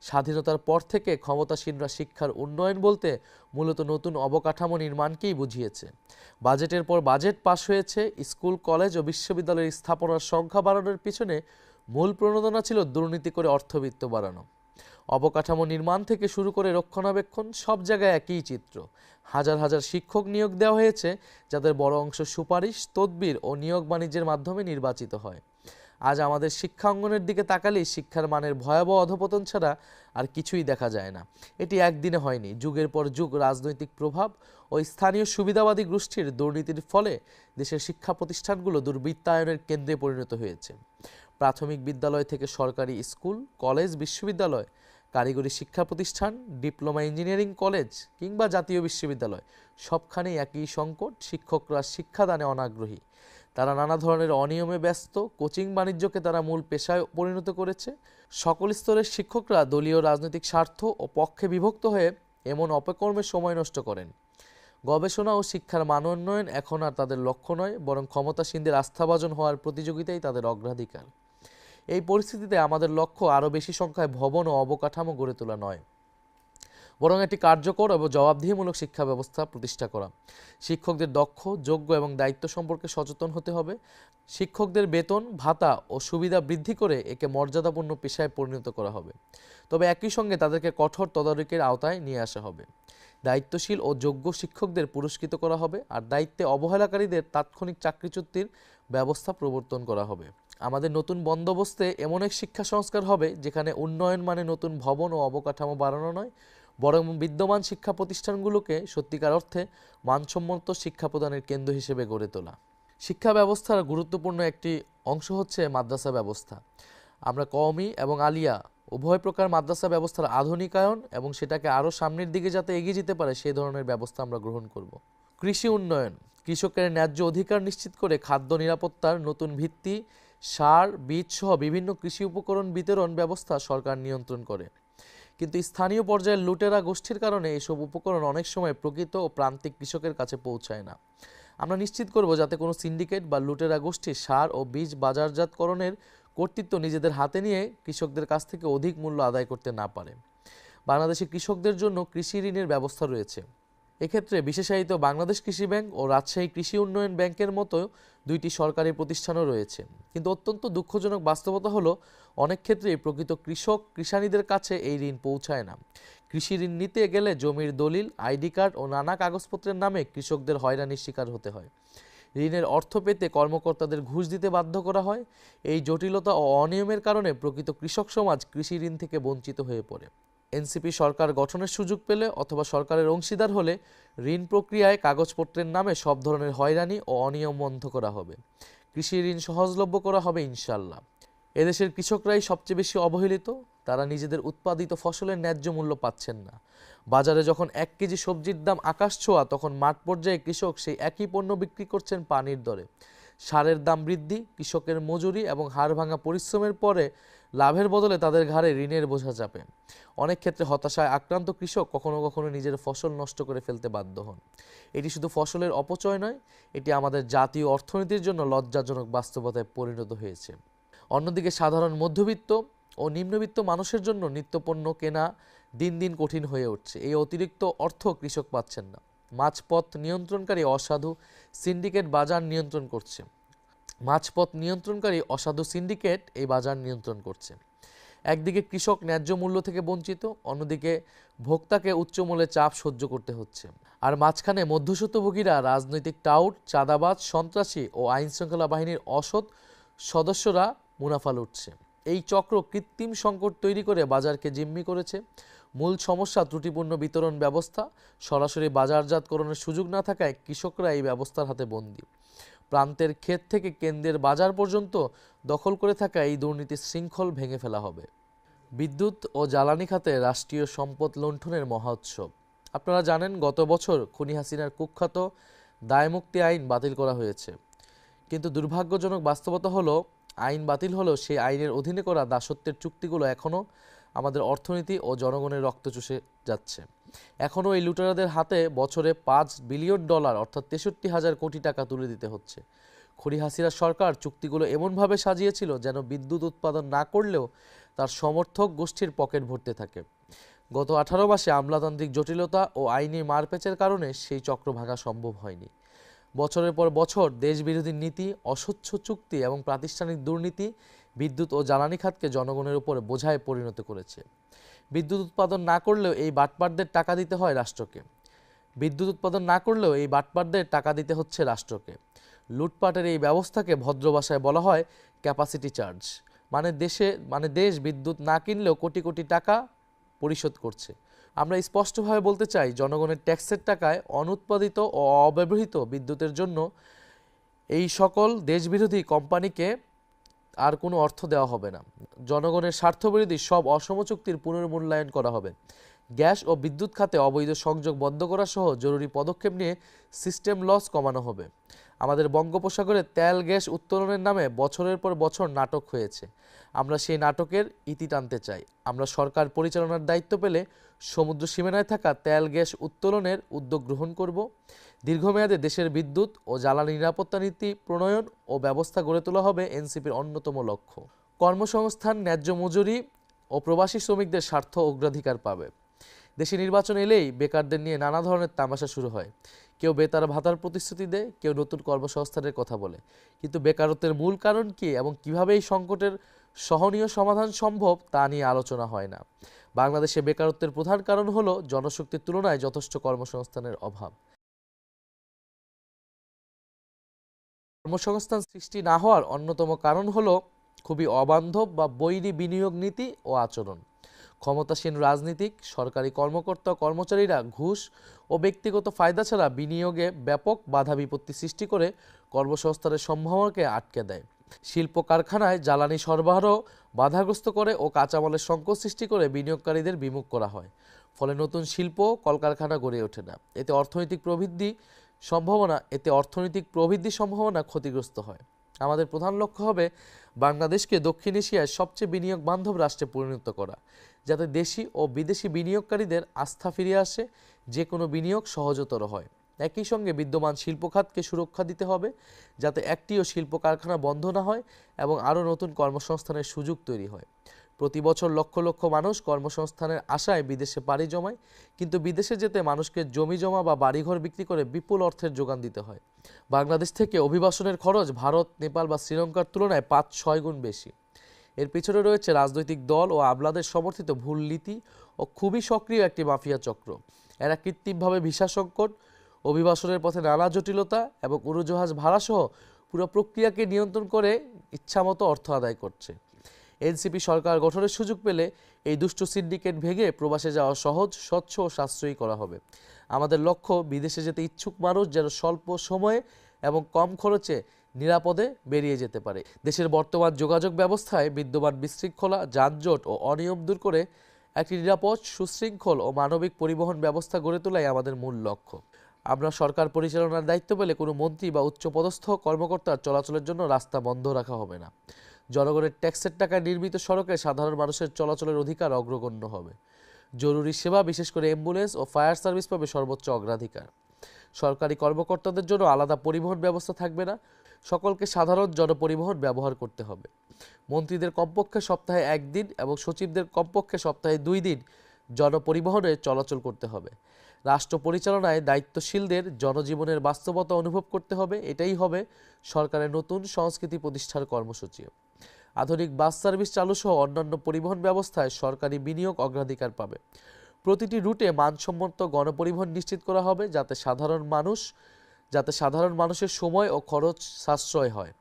স্বাধীনতার পর থেকে ক্ষমতাসীনরা শিক্ষার উন্নয়ন বলতে মূলত নতুন অবকাঠামো নির্মাণকেই বুঝিয়েছে। বাজেটের পর বাজেট পাশ হয়েছে, স্কুল, কলেজ ও বিশ্ববিদ্যালয়ের স্থাপনার সংখ্যা বাড়ানোর পিছনে মূল প্রণোদনা ছিল দুর্নীতি করে অর্থবিত্ত বাড়ানো। অবকাঠামো নির্মাণ থেকে শুরু করে রক্ষণাবেক্ষণ, সব জায়গায় একই চিত্র। হাজার হাজার শিক্ষক নিয়োগ দেওয়া হয়েছে, যাদের বড় অংশ সুপারিশ, তদবির ও নিয়োগ বাণিজ্যের মাধ্যমে নির্বাচিত হয়। আজ আমাদের শিক্ষাঙ্গনের দিকে তাকালেই শিক্ষার মানের ভয়াবহ অধপতন ছাড়া আর কিছুই দেখা যায় না। এটি একদিনে হয়নি, যুগের পর যুগ রাজনৈতিক প্রভাব ও স্থানীয় সুবিধাবাদী গোষ্ঠীর দুর্নীতির ফলে দেশের শিক্ষা প্রতিষ্ঠানগুলো দুর্বৃত্তায়নের কেন্দ্রে পরিণত হয়েছে। প্রাথমিক বিদ্যালয় থেকে সরকারি স্কুল, কলেজ, বিশ্ববিদ্যালয়, কারিগরি শিক্ষা প্রতিষ্ঠান, ডিপ্লোমা ইঞ্জিনিয়ারিং কলেজ কিংবা জাতীয় বিশ্ববিদ্যালয়, সবখানেই একই সংকট, শিক্ষকরা শিক্ষাদানে অনাগ্রহী। তারা নানা ধরনের অনিয়মে ব্যস্ত, কোচিং বাণিজ্যকে তারা মূল পেশায় পরিণত করেছে। সকল স্তরের শিক্ষকরা দলীয় রাজনৈতিক স্বার্থ ও পক্ষে বিভক্ত হয়ে এমন অপকর্মে সময় নষ্ট করেন। গবেষণা ও শিক্ষার মান উন্নয়ন এখন আর তাদের লক্ষ্য নয়, বরং ক্ষমতাসীনদের আস্থাভাজন হওয়ার প্রতিযোগিতাই তাদের অগ্রাধিকার। এই পরিস্থিতিতে আমাদের লক্ষ্য আরও বেশি সংখ্যায় ভবন ও অবকাঠামো গড়ে তোলা নয়, বরং একটি কার্যকর এবং জবাবদিহিমূলক শিক্ষা ব্যবস্থা প্রতিষ্ঠা করা। শিক্ষকদের দক্ষ, যোগ্য এবং দায়িত্ব সম্পর্কে সচেতন হতে হবে। শিক্ষকদের বেতন, ভাতা ও সুবিধা বৃদ্ধি করে একে মর্যাদাপূর্ণ পেশায় পরিণত করা হবে। তবে একই সঙ্গে তাদেরকে কঠোর তদারকির আওতায় নিয়ে আসা হবে। দায়িত্বশীল ও যোগ্য শিক্ষকদের পুরস্কৃত করা হবে, আর দায়িত্বে অবহেলাকারীদের তাৎক্ষণিক চাকরিচ্যুতির ব্যবস্থা প্রবর্তন করা হবে। আমাদের নতুন বন্দোবস্তে এমন এক শিক্ষা সংস্কার হবে যেখানে উন্নয়ন মানে নতুন ভবন ও অবকাঠামো বাড়ানো নয়, বরং বিদ্যমান শিক্ষা প্রতিষ্ঠানগুলোকে সত্যিকার অর্থে মানসম্মত শিক্ষা প্রদানের কেন্দ্র হিসেবে গড়ে তোলা। শিক্ষা ব্যবস্থার গুরুত্বপূর্ণ একটি অংশ হচ্ছে মাদ্রাসা ব্যবস্থা। আমরা কওমি এবং আলিয়া উভয় প্রকার মাদ্রাসা ব্যবস্থার আধুনিকায়ন এবং সেটাকে আরও সামনের দিকে যাতে এগিয়ে যেতে পারে সেই ধরনের ব্যবস্থা আমরা গ্রহণ করব। কৃষি উন্নয়ন, কৃষকের ন্যায্য অধিকার নিশ্চিত করে খাদ্য নিরাপত্তার নতুন ভিত্তি, সার, বীজ সহ বিভিন্ন কৃষি উপকরণ বিতরণ ব্যবস্থা সরকার নিয়ন্ত্রণ করে। কিন্তু স্থানীয় পর্যায়ের লুটেরা গোষ্ঠীর কারণে এসব উপকরণ অনেক সময় প্রকৃত ও প্রান্তিক কৃষকের কাছে পৌঁছায় না। আমরা নিশ্চিত করব যাতে কোনো সিন্ডিকেট বা লুটেরা গোষ্ঠী সার ও বীজ বাজারজাতকরণের কর্তৃত্ব নিজেদের হাতে নিয়ে কৃষকদের কাছ থেকে অধিক মূল্য আদায় করতে না পারে। বাংলাদেশি কৃষকদের জন্য কৃষি ঋণের ব্যবস্থা রয়েছে। এক্ষেত্রে বিশেষায়িত বাংলাদেশ কৃষি ব্যাংক ও রাজশাহী কৃষি উন্নয়ন ব্যাংকের মতো দুইটি সরকারি প্রতিষ্ঠানও রয়েছে। কিন্তু অত্যন্ত দুঃখজনক বাস্তবতা হলো অনেক ক্ষেত্রেই প্রকৃত কৃষক কৃষানীদের কাছে এই ঋণ পৌঁছায় না। কৃষি ঋণ নিতে গেলে জমির দলিল, আইডি কার্ড ও নানা কাগজপত্রের নামে কৃষকদের হয়রানির শিকার হতে হয়। ঋণের অর্থ পেতে কর্মকর্তাদের ঘুষ দিতে বাধ্য করা হয়। এই জটিলতা ও অনিয়মের কারণে প্রকৃত কৃষক সমাজ কৃষি ঋণ থেকে বঞ্চিত হয়ে পড়ে। এনসিপি সরকার গঠনের সুযোগ পেলে অথবা সরকারের অংশীদার হলে ঋণ প্রক্রিয়ায় কাগজপত্রের নামে সব ধরনের হয়রানি ও অনিয়ম বন্ধ করা হবে। কৃষি ঋণ সহজলভ্য করা হবে ইনশাল্লাহ। এদেশের কৃষকরাই সবচেয়ে বেশি অবহেলিত। তারা নিজেদের উৎপাদিত ফসলের ন্যায্য মূল্য পাচ্ছেন না। বাজারে যখন 1 কেজি সবজির দাম আকাশ ছোঁয়া, তখন মাঠ পর্যায়ে কৃষক সেই একই পণ্য বিক্রি করছেন পানির দরে। সারের দাম বৃদ্ধি, কৃষকের মজুরি এবং হাড় ভাঙা পরিশ্রমের পরে লাভের বদলে তাদের ঘাড়ে ঋণের বোঝা চাপে। অনেক ক্ষেত্রে হতাশায় আক্রান্ত কৃষক কখনো কখনো নিজের ফসল নষ্ট করে ফেলতে বাধ্য হন। এটি শুধু ফসলের অপচয় নয়, এটি আমাদের জাতীয় অর্থনীতির জন্য লজ্জাজনক বাস্তবতায় পরিণত হয়েছে। অন্যদিকে সাধারণ মধ্যবিত্ত ও নিম্নবিত্ত মানুষের জন্য নিত্যপণ্য কেনা দিন দিন কঠিন হয়ে উঠছে। এই অতিরিক্ত অর্থ কৃষক পাচ্ছেন না। মাঝপথ নিয়ন্ত্রণকারী অসাধু সিন্ডিকেট বাজার নিয়ন্ত্রণ করছে। অসাধু সিন্ডিকেট এই বাজার নিয়ন্ত্রণ করছে। একদিকে কৃষক ন্যায্য মূল্য থেকে বঞ্চিত, অন্যদিকে ভোক্তাকে উচ্চ মূল্যে চাপ সহ্য করতে হচ্ছে। আর মাঝখানে মধ্যস্বত্বভোগীরা, রাজনৈতিক টাউট, চাঁদাবাজ, সন্ত্রাসী ও আইনশৃঙ্খলা বাহিনীর অসৎ সদস্যরা মুনাফা লুটছে। এই চক্র কৃত্রিম সংকট তৈরি করে বাজারকে জিম্মি করেছে। মূল সমস্যা ত্রুটিপূর্ণ বিতরণ ব্যবস্থা। সরাসরি বাজারজাতকরণের সুযোগ না থাকায় কৃষকরা এই ব্যবস্থার হাতে বন্দী। প্রান্তের ক্ষেত থেকে কেন্দ্রের বাজার পর্যন্ত দখল করে থাকা এই দুর্নীতির শৃঙ্খল ভেঙে ফেলা হবে। বিদ্যুৎ ও জ্বালানি খাতে রাষ্ট্রীয় সম্পদ লুণ্ঠনের মহা উৎসব। আপনারা জানেন, গত বছর খুনি হাসিনার কুখ্যাত দায়মুক্তি আইন বাতিল করা হয়েছে। কিন্তু দুর্ভাগ্যজনক বাস্তবতা হলো, আইন বাতিল হলেও সেই আইনের অধীনে করা দাসত্বের চুক্তিগুলো এখনও আমাদের অর্থনীতি ও জনগণের রক্ত চুষে যাচ্ছে। এখনও এই লুটেরাদের হাতে বছরে $5 বিলিয়ন অর্থাৎ 63,000 কোটি টাকা তুলে দিতে হচ্ছে। খুনি হাসিনা সরকার চুক্তিগুলো এমনভাবে সাজিয়েছিল যেন বিদ্যুৎ উৎপাদন না করলেও তার সমর্থক গোষ্ঠীর পকেট ভরতে থাকে। গত 18 মাসে আমলাতান্ত্রিক জটিলতা ও আইনি মারপ্যাচের কারণে সেই চক্র ভাঙা সম্ভব হয়নি। বছরের পর বছর দেশবিরোধী নীতি, অস্বচ্ছ চুক্তি এবং প্রাতিষ্ঠানিক দুর্নীতি বিদ্যুৎ ও জ্বালানি খাতকে জনগণের উপর বোঝায় পরিণত করেছে। বিদ্যুৎ উৎপাদন না করলেও এই বাটপারদের টাকা দিতে হচ্ছে রাষ্ট্রকে। লুটপাটের এই ব্যবস্থাকে ভদ্র ভাষায় বলা হয় ক্যাপাসিটি চার্জ। দেশ বিদ্যুৎ না কিনলেও কোটি কোটি টাকা পরিশোধ করছে। আমরা স্পষ্টভাবে বলতে চাই, জনগণের ট্যাক্সের টাকায় অনুৎপাদিত ও অব্যবহৃত বিদ্যুতের জন্য এই সকল দেশবিরোধী কোম্পানিকে আর কোনো অর্থ দেওয়া হবে না। জনগণের স্বার্থবিরোধী সব অসম চুক্তির পুনর্মূল্যায়ন করা হবে। গ্যাস ও বিদ্যুৎ খাতে অবৈধ সংযোগ বন্ধ করা সহ জরুরি পদক্ষেপ নিয়ে সিস্টেম লস কমানো হবে। আমাদের বঙ্গোপসাগরে তেল গ্যাস উত্তোলনের নামে বছরের পর বছর নাটক হয়েছে। আমরা সেই নাটকের ইতি টানতে চাই। আমরা সরকার পরিচালনার দায়িত্ব পেলে সমুদ্র সীমানায় থাকা তেল গ্যাস উত্তোলনের উদ্যোগ গ্রহণ করব। দীর্ঘমেয়াদে দেশের বিদ্যুৎ ও জ্বালানি নিরাপত্তা নীতি প্রণয়ন ও ব্যবস্থা গড়ে তোলা হবে এনসিপির অন্যতম লক্ষ্য। কর্মসংস্থান, ন্যায্য মজুরি ও প্রবাসী শ্রমিকদের স্বার্থ অগ্রাধিকার পাবে। দেশে নির্বাচন এলেই বেকারদের নিয়ে নানা ধরনের তামাশা শুরু হয়। কেউ বেতার ভাতার প্রতিশ্রুতি দেয়, কেউ নতুন কর্মসংস্থানের কথা বলে। কিন্তু বেকারত্বের মূল কারণ কি এবং কিভাবে এই সংকটের সহনীয় সমাধান সম্ভব তা নিয়ে আলোচনা হয় না। বাংলাদেশে বেকারত্বের প্রধান কারণ হলো জনশক্তির তুলনায় যথেষ্ট কর্মসংস্থানের অভাব। কর্মসংস্থান সৃষ্টি না হওয়ার অন্যতম কারণ হলো খুবই অবান্ধব বা বৈরী বিনিয়োগ নীতি ও আচরণ। ক্ষমতাসীন রাজনীতিক, সরকারি কর্মকর্তা, কর্মচারীরা ঘুষ ও ব্যক্তিগত ফায়দা ছাড়া বিনিয়োগে ব্যাপক বাধা বিপত্তি সৃষ্টি করে কর্মসংস্থানের সম্ভাবনাকে আটকে দেয়। শিল্প কারখানায় জ্বালানি সরবরাহ বাধাগ্রস্ত করে ও কাঁচামালের সংকট সৃষ্টি করে বিনিয়োগকারীদের বিমুখ করা হয়। ফলে নতুন শিল্প কলকারখানা গড়ে ওঠে না। এতে অর্থনৈতিক প্রবৃদ্ধি সম্ভাবনা ক্ষতিগ্রস্ত হয়। আমাদের প্রধান লক্ষ্য হবে বাংলাদেশকে দক্ষিণ এশিয়ার সবচেয়ে বিনিয়োগ বান্ধব রাষ্ট্রে পরিণত করা, যাতে দেশি ও বিদেশি বিনিয়োগকারীদের আস্থা ফিরে আসে, যে কোনো বিনিয়োগ সহজতর হয়। একই সঙ্গে বিদ্যমান শিল্প খাতকে সুরক্ষা দিতে হবে, যাতে একটিও শিল্প কারখানা বন্ধ না হয় এবং আরও নতুন কর্মসংস্থানের সুযোগ তৈরি হয়। প্রতি বছর লক্ষ লক্ষ মানুষ কর্মসংস্থানের আশায় বিদেশে পাড়ি জমায়, কিন্তু বিদেশে যেতে মানুষকে জমি জমা বা বাড়িঘর বিক্রি করে বিপুল অর্থের যোগান দিতে হয়। বাংলাদেশ থেকে অভিবাসনের খরচ ভারত, নেপাল বা শ্রীলঙ্কার তুলনায় ৫-৬ গুণ বেশি। এর পিছনে রয়েছে রাজনৈতিক দল ও আমলাদের সমর্থিত ভুল নীতি ও খুবই সক্রিয় একটি মাফিয়া চক্র। এরা কৃত্রিমভাবে ভিসা সংকট, অভিবাসনের পথে নানা জটিলতা এবং উড়োজাহাজ ভাড়াসহ পুরো প্রক্রিয়াকে নিয়ন্ত্রণ করে ইচ্ছামতো অর্থ আদায় করছে। এনসিপি সরকার গঠনের সুযোগ পেলে এই দুষ্টু সিন্ডিকেট ভেঙে প্রবাসে যাওয়া সহজ, স্বচ্ছ ও সাশ্রয়ী করা হবে। আমাদের লক্ষ্য বিদেশে যেতে ইচ্ছুক মানুষ যেন স্বল্প সময়ে এবং কম খরচে নিরাপদে বেরিয়ে যেতে পারে। দেশের বর্তমান যোগাযোগ ব্যবস্থায় বিদ্যমান বিশৃঙ্খলা, যানজট ও অনিয়ম দূর করে একটি নিরাপদ, সুশৃঙ্খল ও মানবিক পরিবহন ব্যবস্থা গড়ে তোলাই আমাদের মূল লক্ষ্য। আমরা সরকার পরিচালনার দায়িত্ব পেলে কোনো মন্ত্রী বা উচ্চপদস্থ কর্মকর্তার চলাচলের জন্য রাস্তা বন্ধ রাখা হবে না। জনগণের ট্যাক্সের টাকায় নির্মিত সড়কে সাধারণ মানুষের চলাচলের অধিকার অগ্রগণ্য হবে। জরুরি সেবা, বিশেষ করে অ্যাম্বুলেন্স ও ফায়ার সার্ভিস পাবে সর্বোচ্চ অগ্রাধিকার। সরকারি কর্মকর্তাদের জন্য আলাদা পরিবহন ব্যবস্থা থাকবে না, সকলকে সাধারণ জনপরিবহন ব্যবহার করতে হবে। মন্ত্রীদের কমপক্ষে সপ্তাহে 1 দিন এবং সচিবদের কমপক্ষে সপ্তাহে 2 দিন জনপরিবহনে চলাচল করতে হবে। রাষ্ট্র পরিচালনায় দায়িত্বশীলদের জনজীবনের বাস্তবতা অনুভব করতে হবে। এটাই হবে সরকারের নতুন সংস্কৃতি প্রতিষ্ঠার কর্মসূচি। আধুনিক বাস সার্ভিস চালু সহ অন্যান্য পরিবহন ব্যবস্থায় সরকারি বিনিয়োগ অগ্রাধিকার পাবে। প্রতিটি রুটে মানসম্মত গণপরিবহন নিশ্চিত করা হবে, যাতে সাধারণ মানুষের সময় ও খরচ সাশ্রয় হয়।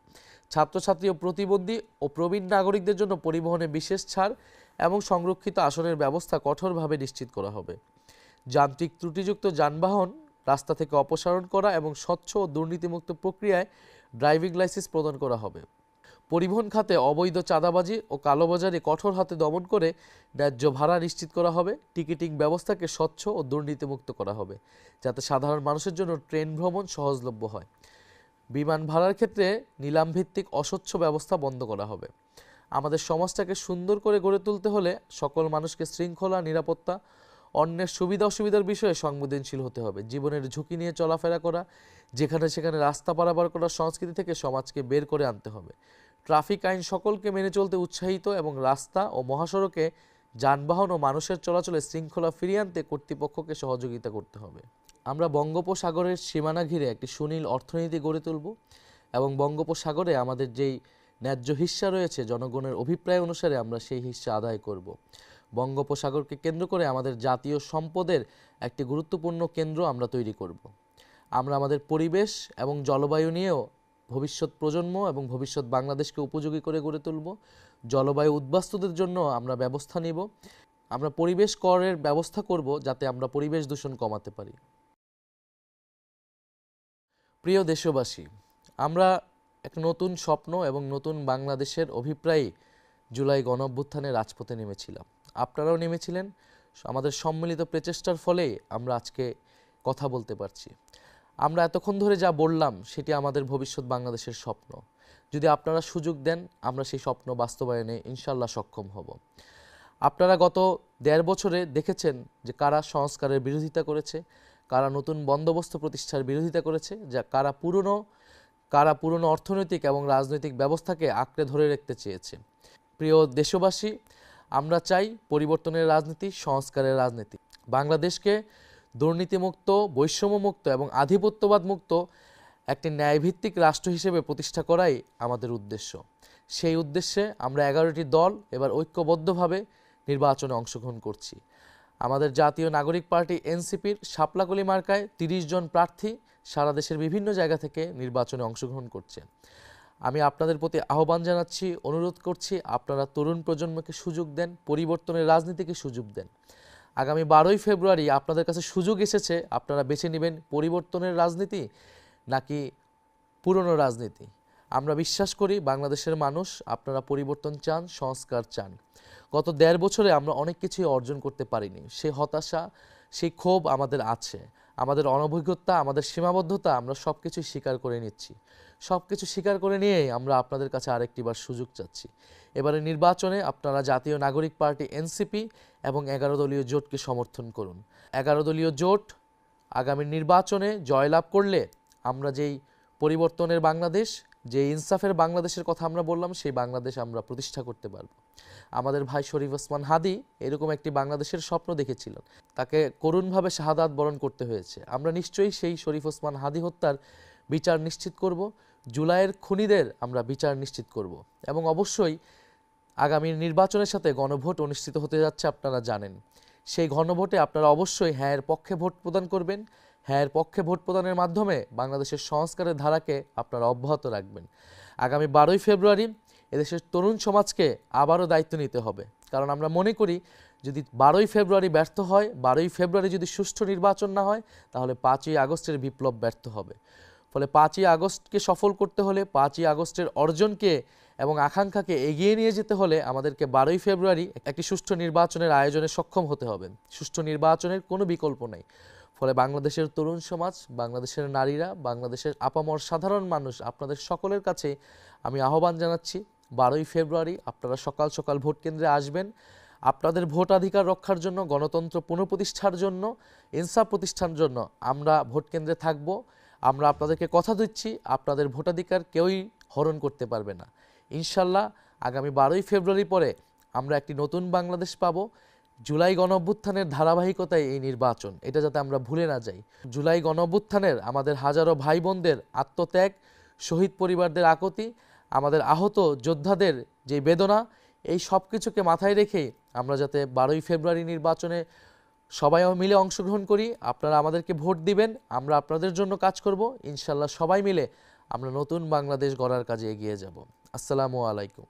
ছাত্রছাত্রী ও প্রতিবন্ধী ও প্রবীণ নাগরিকদের জন্য পরিবহনে বিশেষ ছাড় এবং সংরক্ষিত আসনের ব্যবস্থা কঠোরভাবে নিশ্চিত করা হবে। যান্ত্রিক ত্রুটিযুক্ত যানবাহন রাস্তা থেকে অপসারণ করা এবং স্বচ্ছ ও দুর্নীতিমুক্ত প্রক্রিয়ায় ড্রাইভিং লাইসেন্স প্রদান করা হবে। পরিবহন খাতে অবৈধ চাঁদাবাজি ও কালোবাজারি কঠোর হাতে দমন করে ন্যায্য ভাড়া নিশ্চিত করা হবে। টিকিটিং ব্যবস্থাকে স্বচ্ছ ও দুর্নীতিমুক্ত করা হবে, যাতে সাধারণ মানুষের জন্য ট্রেন ভ্রমণ সহজলভ্য হয়। বিমান ভাড়ার ক্ষেত্রে নিলামভিত্তিক অস্বচ্ছ ব্যবস্থা বন্ধ করা হবে। আমাদের সমাজটাকে সুন্দর করে গড়ে তুলতে হলে সকল মানুষকে শৃঙ্খলা, নিরাপত্তা, অন্যের সুবিধা অসুবিধার বিষয়ে সংবেদনশীল হতে হবে। জীবনের ঝুঁকি নিয়ে চলাফেরা করা, যেখানে সেখানে রাস্তা পারাপার করার সংস্কৃতি থেকে সমাজকে বের করে আনতে হবে। ট্রাফিক আইন সকলকে মেনে চলতে উৎসাহিত এবং রাস্তা ও মহাসড়কে যানবাহন ও মানুষের চলাচলে শৃঙ্খলা ফিরিয়ে আনতে কর্তৃপক্ষকে সহযোগিতা করতে হবে। আমরা বঙ্গোপসাগরের সীমানা ঘিরে একটি সুনীল অর্থনীতি গড়ে তুলব এবং বঙ্গোপসাগরে আমাদের যেই ন্যায্য হিস্সা রয়েছে, জনগণের অভিপ্রায় অনুসারে আমরা সেই হিস্সা আদায় করব। বঙ্গোপসাগরকে কেন্দ্র করে আমাদের জাতীয় সম্পদের একটি গুরুত্বপূর্ণ কেন্দ্র আমরা তৈরি করব। আমরা আমাদের পরিবেশ এবং জলবায়ু নিয়েও ভবিষ্যৎ প্রজন্ম এবং ভবিষ্যৎ বাংলাদেশকে উপযোগী করে গড়ে তুলব। জলবায়ু উদ্বাস্তুদের জন্য আমরা ব্যবস্থা নিব। আমরা পরিবেশ করের ব্যবস্থা করব, যাতে আমরা পরিবেশ দূষণ কমাতে পারি। প্রিয় দেশবাসী, আমরা এক নতুন স্বপ্ন এবং নতুন বাংলাদেশের অভিপ্রায়ে জুলাই গণঅভ্যুত্থানে রাজপথে নেমেছিলাম। আপনারাও নেমেছিলেন। আমাদের সম্মিলিত প্রচেষ্টার ফলে আমরা আজকে কথা বলতে পারছি। আমরা এতক্ষণ ধরে যা বললাম সেটি আমাদের ভবিষ্যৎ বাংলাদেশের স্বপ্ন। যদি আপনারা সুযোগ দেন আমরা সেই স্বপ্ন বাস্তবায়নে ইনশাল্লাহ সক্ষম হব। আপনারা গত ১.৫ বছরে দেখেছেন যে কারা সংস্কারের বিরোধিতা করেছে, কারা নতুন বন্দোবস্ত প্রতিষ্ঠার বিরোধিতা করেছে, যা কারা পুরনো অর্থনৈতিক এবং রাজনৈতিক ব্যবস্থাকে আঁকড়ে ধরে রাখতে চেয়েছে। প্রিয় দেশবাসী, আমরা চাই পরিবর্তনের রাজনীতি, সংস্কারের রাজনীতি। বাংলাদেশকে দুর্নীতিমুক্ত, বৈষম্যমুক্ত এবং আধিপত্যবাদ মুক্ত একটি ন্যায়ভিত্তিক রাষ্ট্র হিসেবে প্রতিষ্ঠা করাই আমাদের উদ্দেশ্য। সেই উদ্দেশ্যে আমরা ১১টি দল এবার ঐক্যবদ্ধভাবে নির্বাচনে অংশগ্রহণ করছি। আমাদের জাতীয় নাগরিক পার্টি এনসিপির শাপলাকলি মার্কায় ৩০ জন প্রার্থী সারা দেশের বিভিন্ন জায়গা থেকে নির্বাচনে অংশগ্রহণ করছে। আমি আপনাদের প্রতি আহ্বান জানাচ্ছি, অনুরোধ করছি, আপনারা তরুণ প্রজন্মকে সুযোগ দেন, পরিবর্তনের রাজনীতিকে সুযোগ দেন। আগামী ১২ই ফেব্রুয়ারি আপনাদের কাছে সুযোগ এসেছে, আপনারা বেছে নেবেন পরিবর্তনের রাজনীতি নাকি পুরনো রাজনীতি। আমরা বিশ্বাস করি বাংলাদেশের মানুষ আপনারা পরিবর্তন চান, সংস্কার চান। গত ১.৫ বছরে আমরা অনেক কিছুই অর্জন করতে পারিনি। সেই হতাশা, সেই ক্ষোভ আমাদের আছে। আমাদের অনভিজ্ঞতা, আমাদের সীমাবদ্ধতা আমরা সব কিছুই স্বীকার করে নিচ্ছি। সব কিছু স্বীকার করে নিয়েই আমরা আপনাদের কাছে আরেকটিবার সুযোগ চাচ্ছি। এবারে নির্বাচনে আপনারা জাতীয় নাগরিক পার্টি এনসিপি এবং ১১ দলীয় জোটকে সমর্থন করুন। ১১ দলীয় জোট আগামী নির্বাচনে জয়লাভ করলে আমরা যেই পরিবর্তনের বাংলাদেশ, যে ইনসাফের বাংলাদেশের কথা আমরা বললাম, সেই বাংলাদেশ আমরা প্রতিষ্ঠা করতে পারব। আমাদের ভাই শরীফ ওসমান হাদি এরকম একটি বাংলাদেশের স্বপ্ন দেখেছিলেন, তাকে করুণভাবে শাহাদাত বরণ করতে হয়েছে। আমরা নিশ্চয়ই সেই শরীফ ওসমান হাদি হত্যার বিচার নিশ্চিত করব, জুলাইয়ের খুনিদের আমরা বিচার নিশ্চিত করব এবং অবশ্যই আগামী নির্বাচনের সাথে গণভোট অনুষ্ঠিত হতে যাচ্ছে, আপনারা জানেন। সেই গণভোটে আপনারা অবশ্যই হ্যাঁ এর পক্ষে ভোট প্রদান করবেন। হ্যাঁ এর পক্ষে ভোট প্রদানের মাধ্যমে বাংলাদেশের সংস্কারের ধারাকে আপনারা অব্যাহত রাখবেন। আগামী ১২ই ফেব্রুয়ারি এদেশের তরুণ সমাজকে আবারও দায়িত্ব নিতে হবে, কারণ আমরা মনে করি যদি ১২ই ফেব্রুয়ারি ব্যর্থ হয়, ১২ই ফেব্রুয়ারি যদি সুষ্ঠু নির্বাচন না হয়, তাহলে ৫ই আগস্টের বিপ্লব ব্যর্থ হবে। ফলে ৫ই আগস্টকে সফল করতে হলে, ৫ই আগস্টের অর্জনকে এবং আকাঙ্ক্ষাকে এগিয়ে নিয়ে যেতে হলে আমাদেরকে ১২ই ফেব্রুয়ারি একটি সুষ্ঠু নির্বাচনের আয়োজনে সক্ষম হতে হবে। সুষ্ঠু নির্বাচনের কোনো বিকল্প নেই। ফলে বাংলাদেশের তরুণ সমাজ, বাংলাদেশের নারীরা, বাংলাদেশের আপামর সাধারণ মানুষ, আপনাদের সকলের কাছে আমি আহ্বান জানাচ্ছি ১২ই ফেব্রুয়ারি আপনারা সকাল সকাল ভোট কেন্দ্রে আসবেন। আপনাদের ভোটাধিকার রক্ষার জন্য, গণতন্ত্র পুনঃপ্রতিষ্ঠার জন্য, ইনসাফ প্রতিষ্ঠার জন্য আমরা ভোট কেন্দ্রে থাকব। আমরা আপনাদেরকে কথা দিচ্ছি, আপনাদের ভোটাধিকার কেউই হরণ করতে পারবে না। ইনশাল্লাহ আগামী ১২ই ফেব্রুয়ারি পরে আমরা একটি নতুন বাংলাদেশ পাব। জুলাই গণঅভ্যুত্থানের ধারাবাহিকতায় এই নির্বাচন, এটা যাতে আমরা ভুলে না যাই। জুলাই গণঅভ্যুত্থানের আমাদের হাজারো ভাই বোনদের আত্মত্যাগ, শহীদ পরিবারদের আকুতি, আমাদের আহত যোদ্ধাদের যে বেদনা, এই সব কিছুকে মাথায় রেখে আমরা যাতে ১২ই ফেব্রুয়ারি নির্বাচনে সবাই মিলে অংশগ্রহণ করি। আপনারা আমাদেরকে ভোট দিবেন, আমরা আপনাদের জন্য কাজ করব। ইনশাল্লাহ সবাই মিলে আমরা নতুন বাংলাদেশ গড়ার কাজে এগিয়ে যাব। আসসালামু আলাইকুম।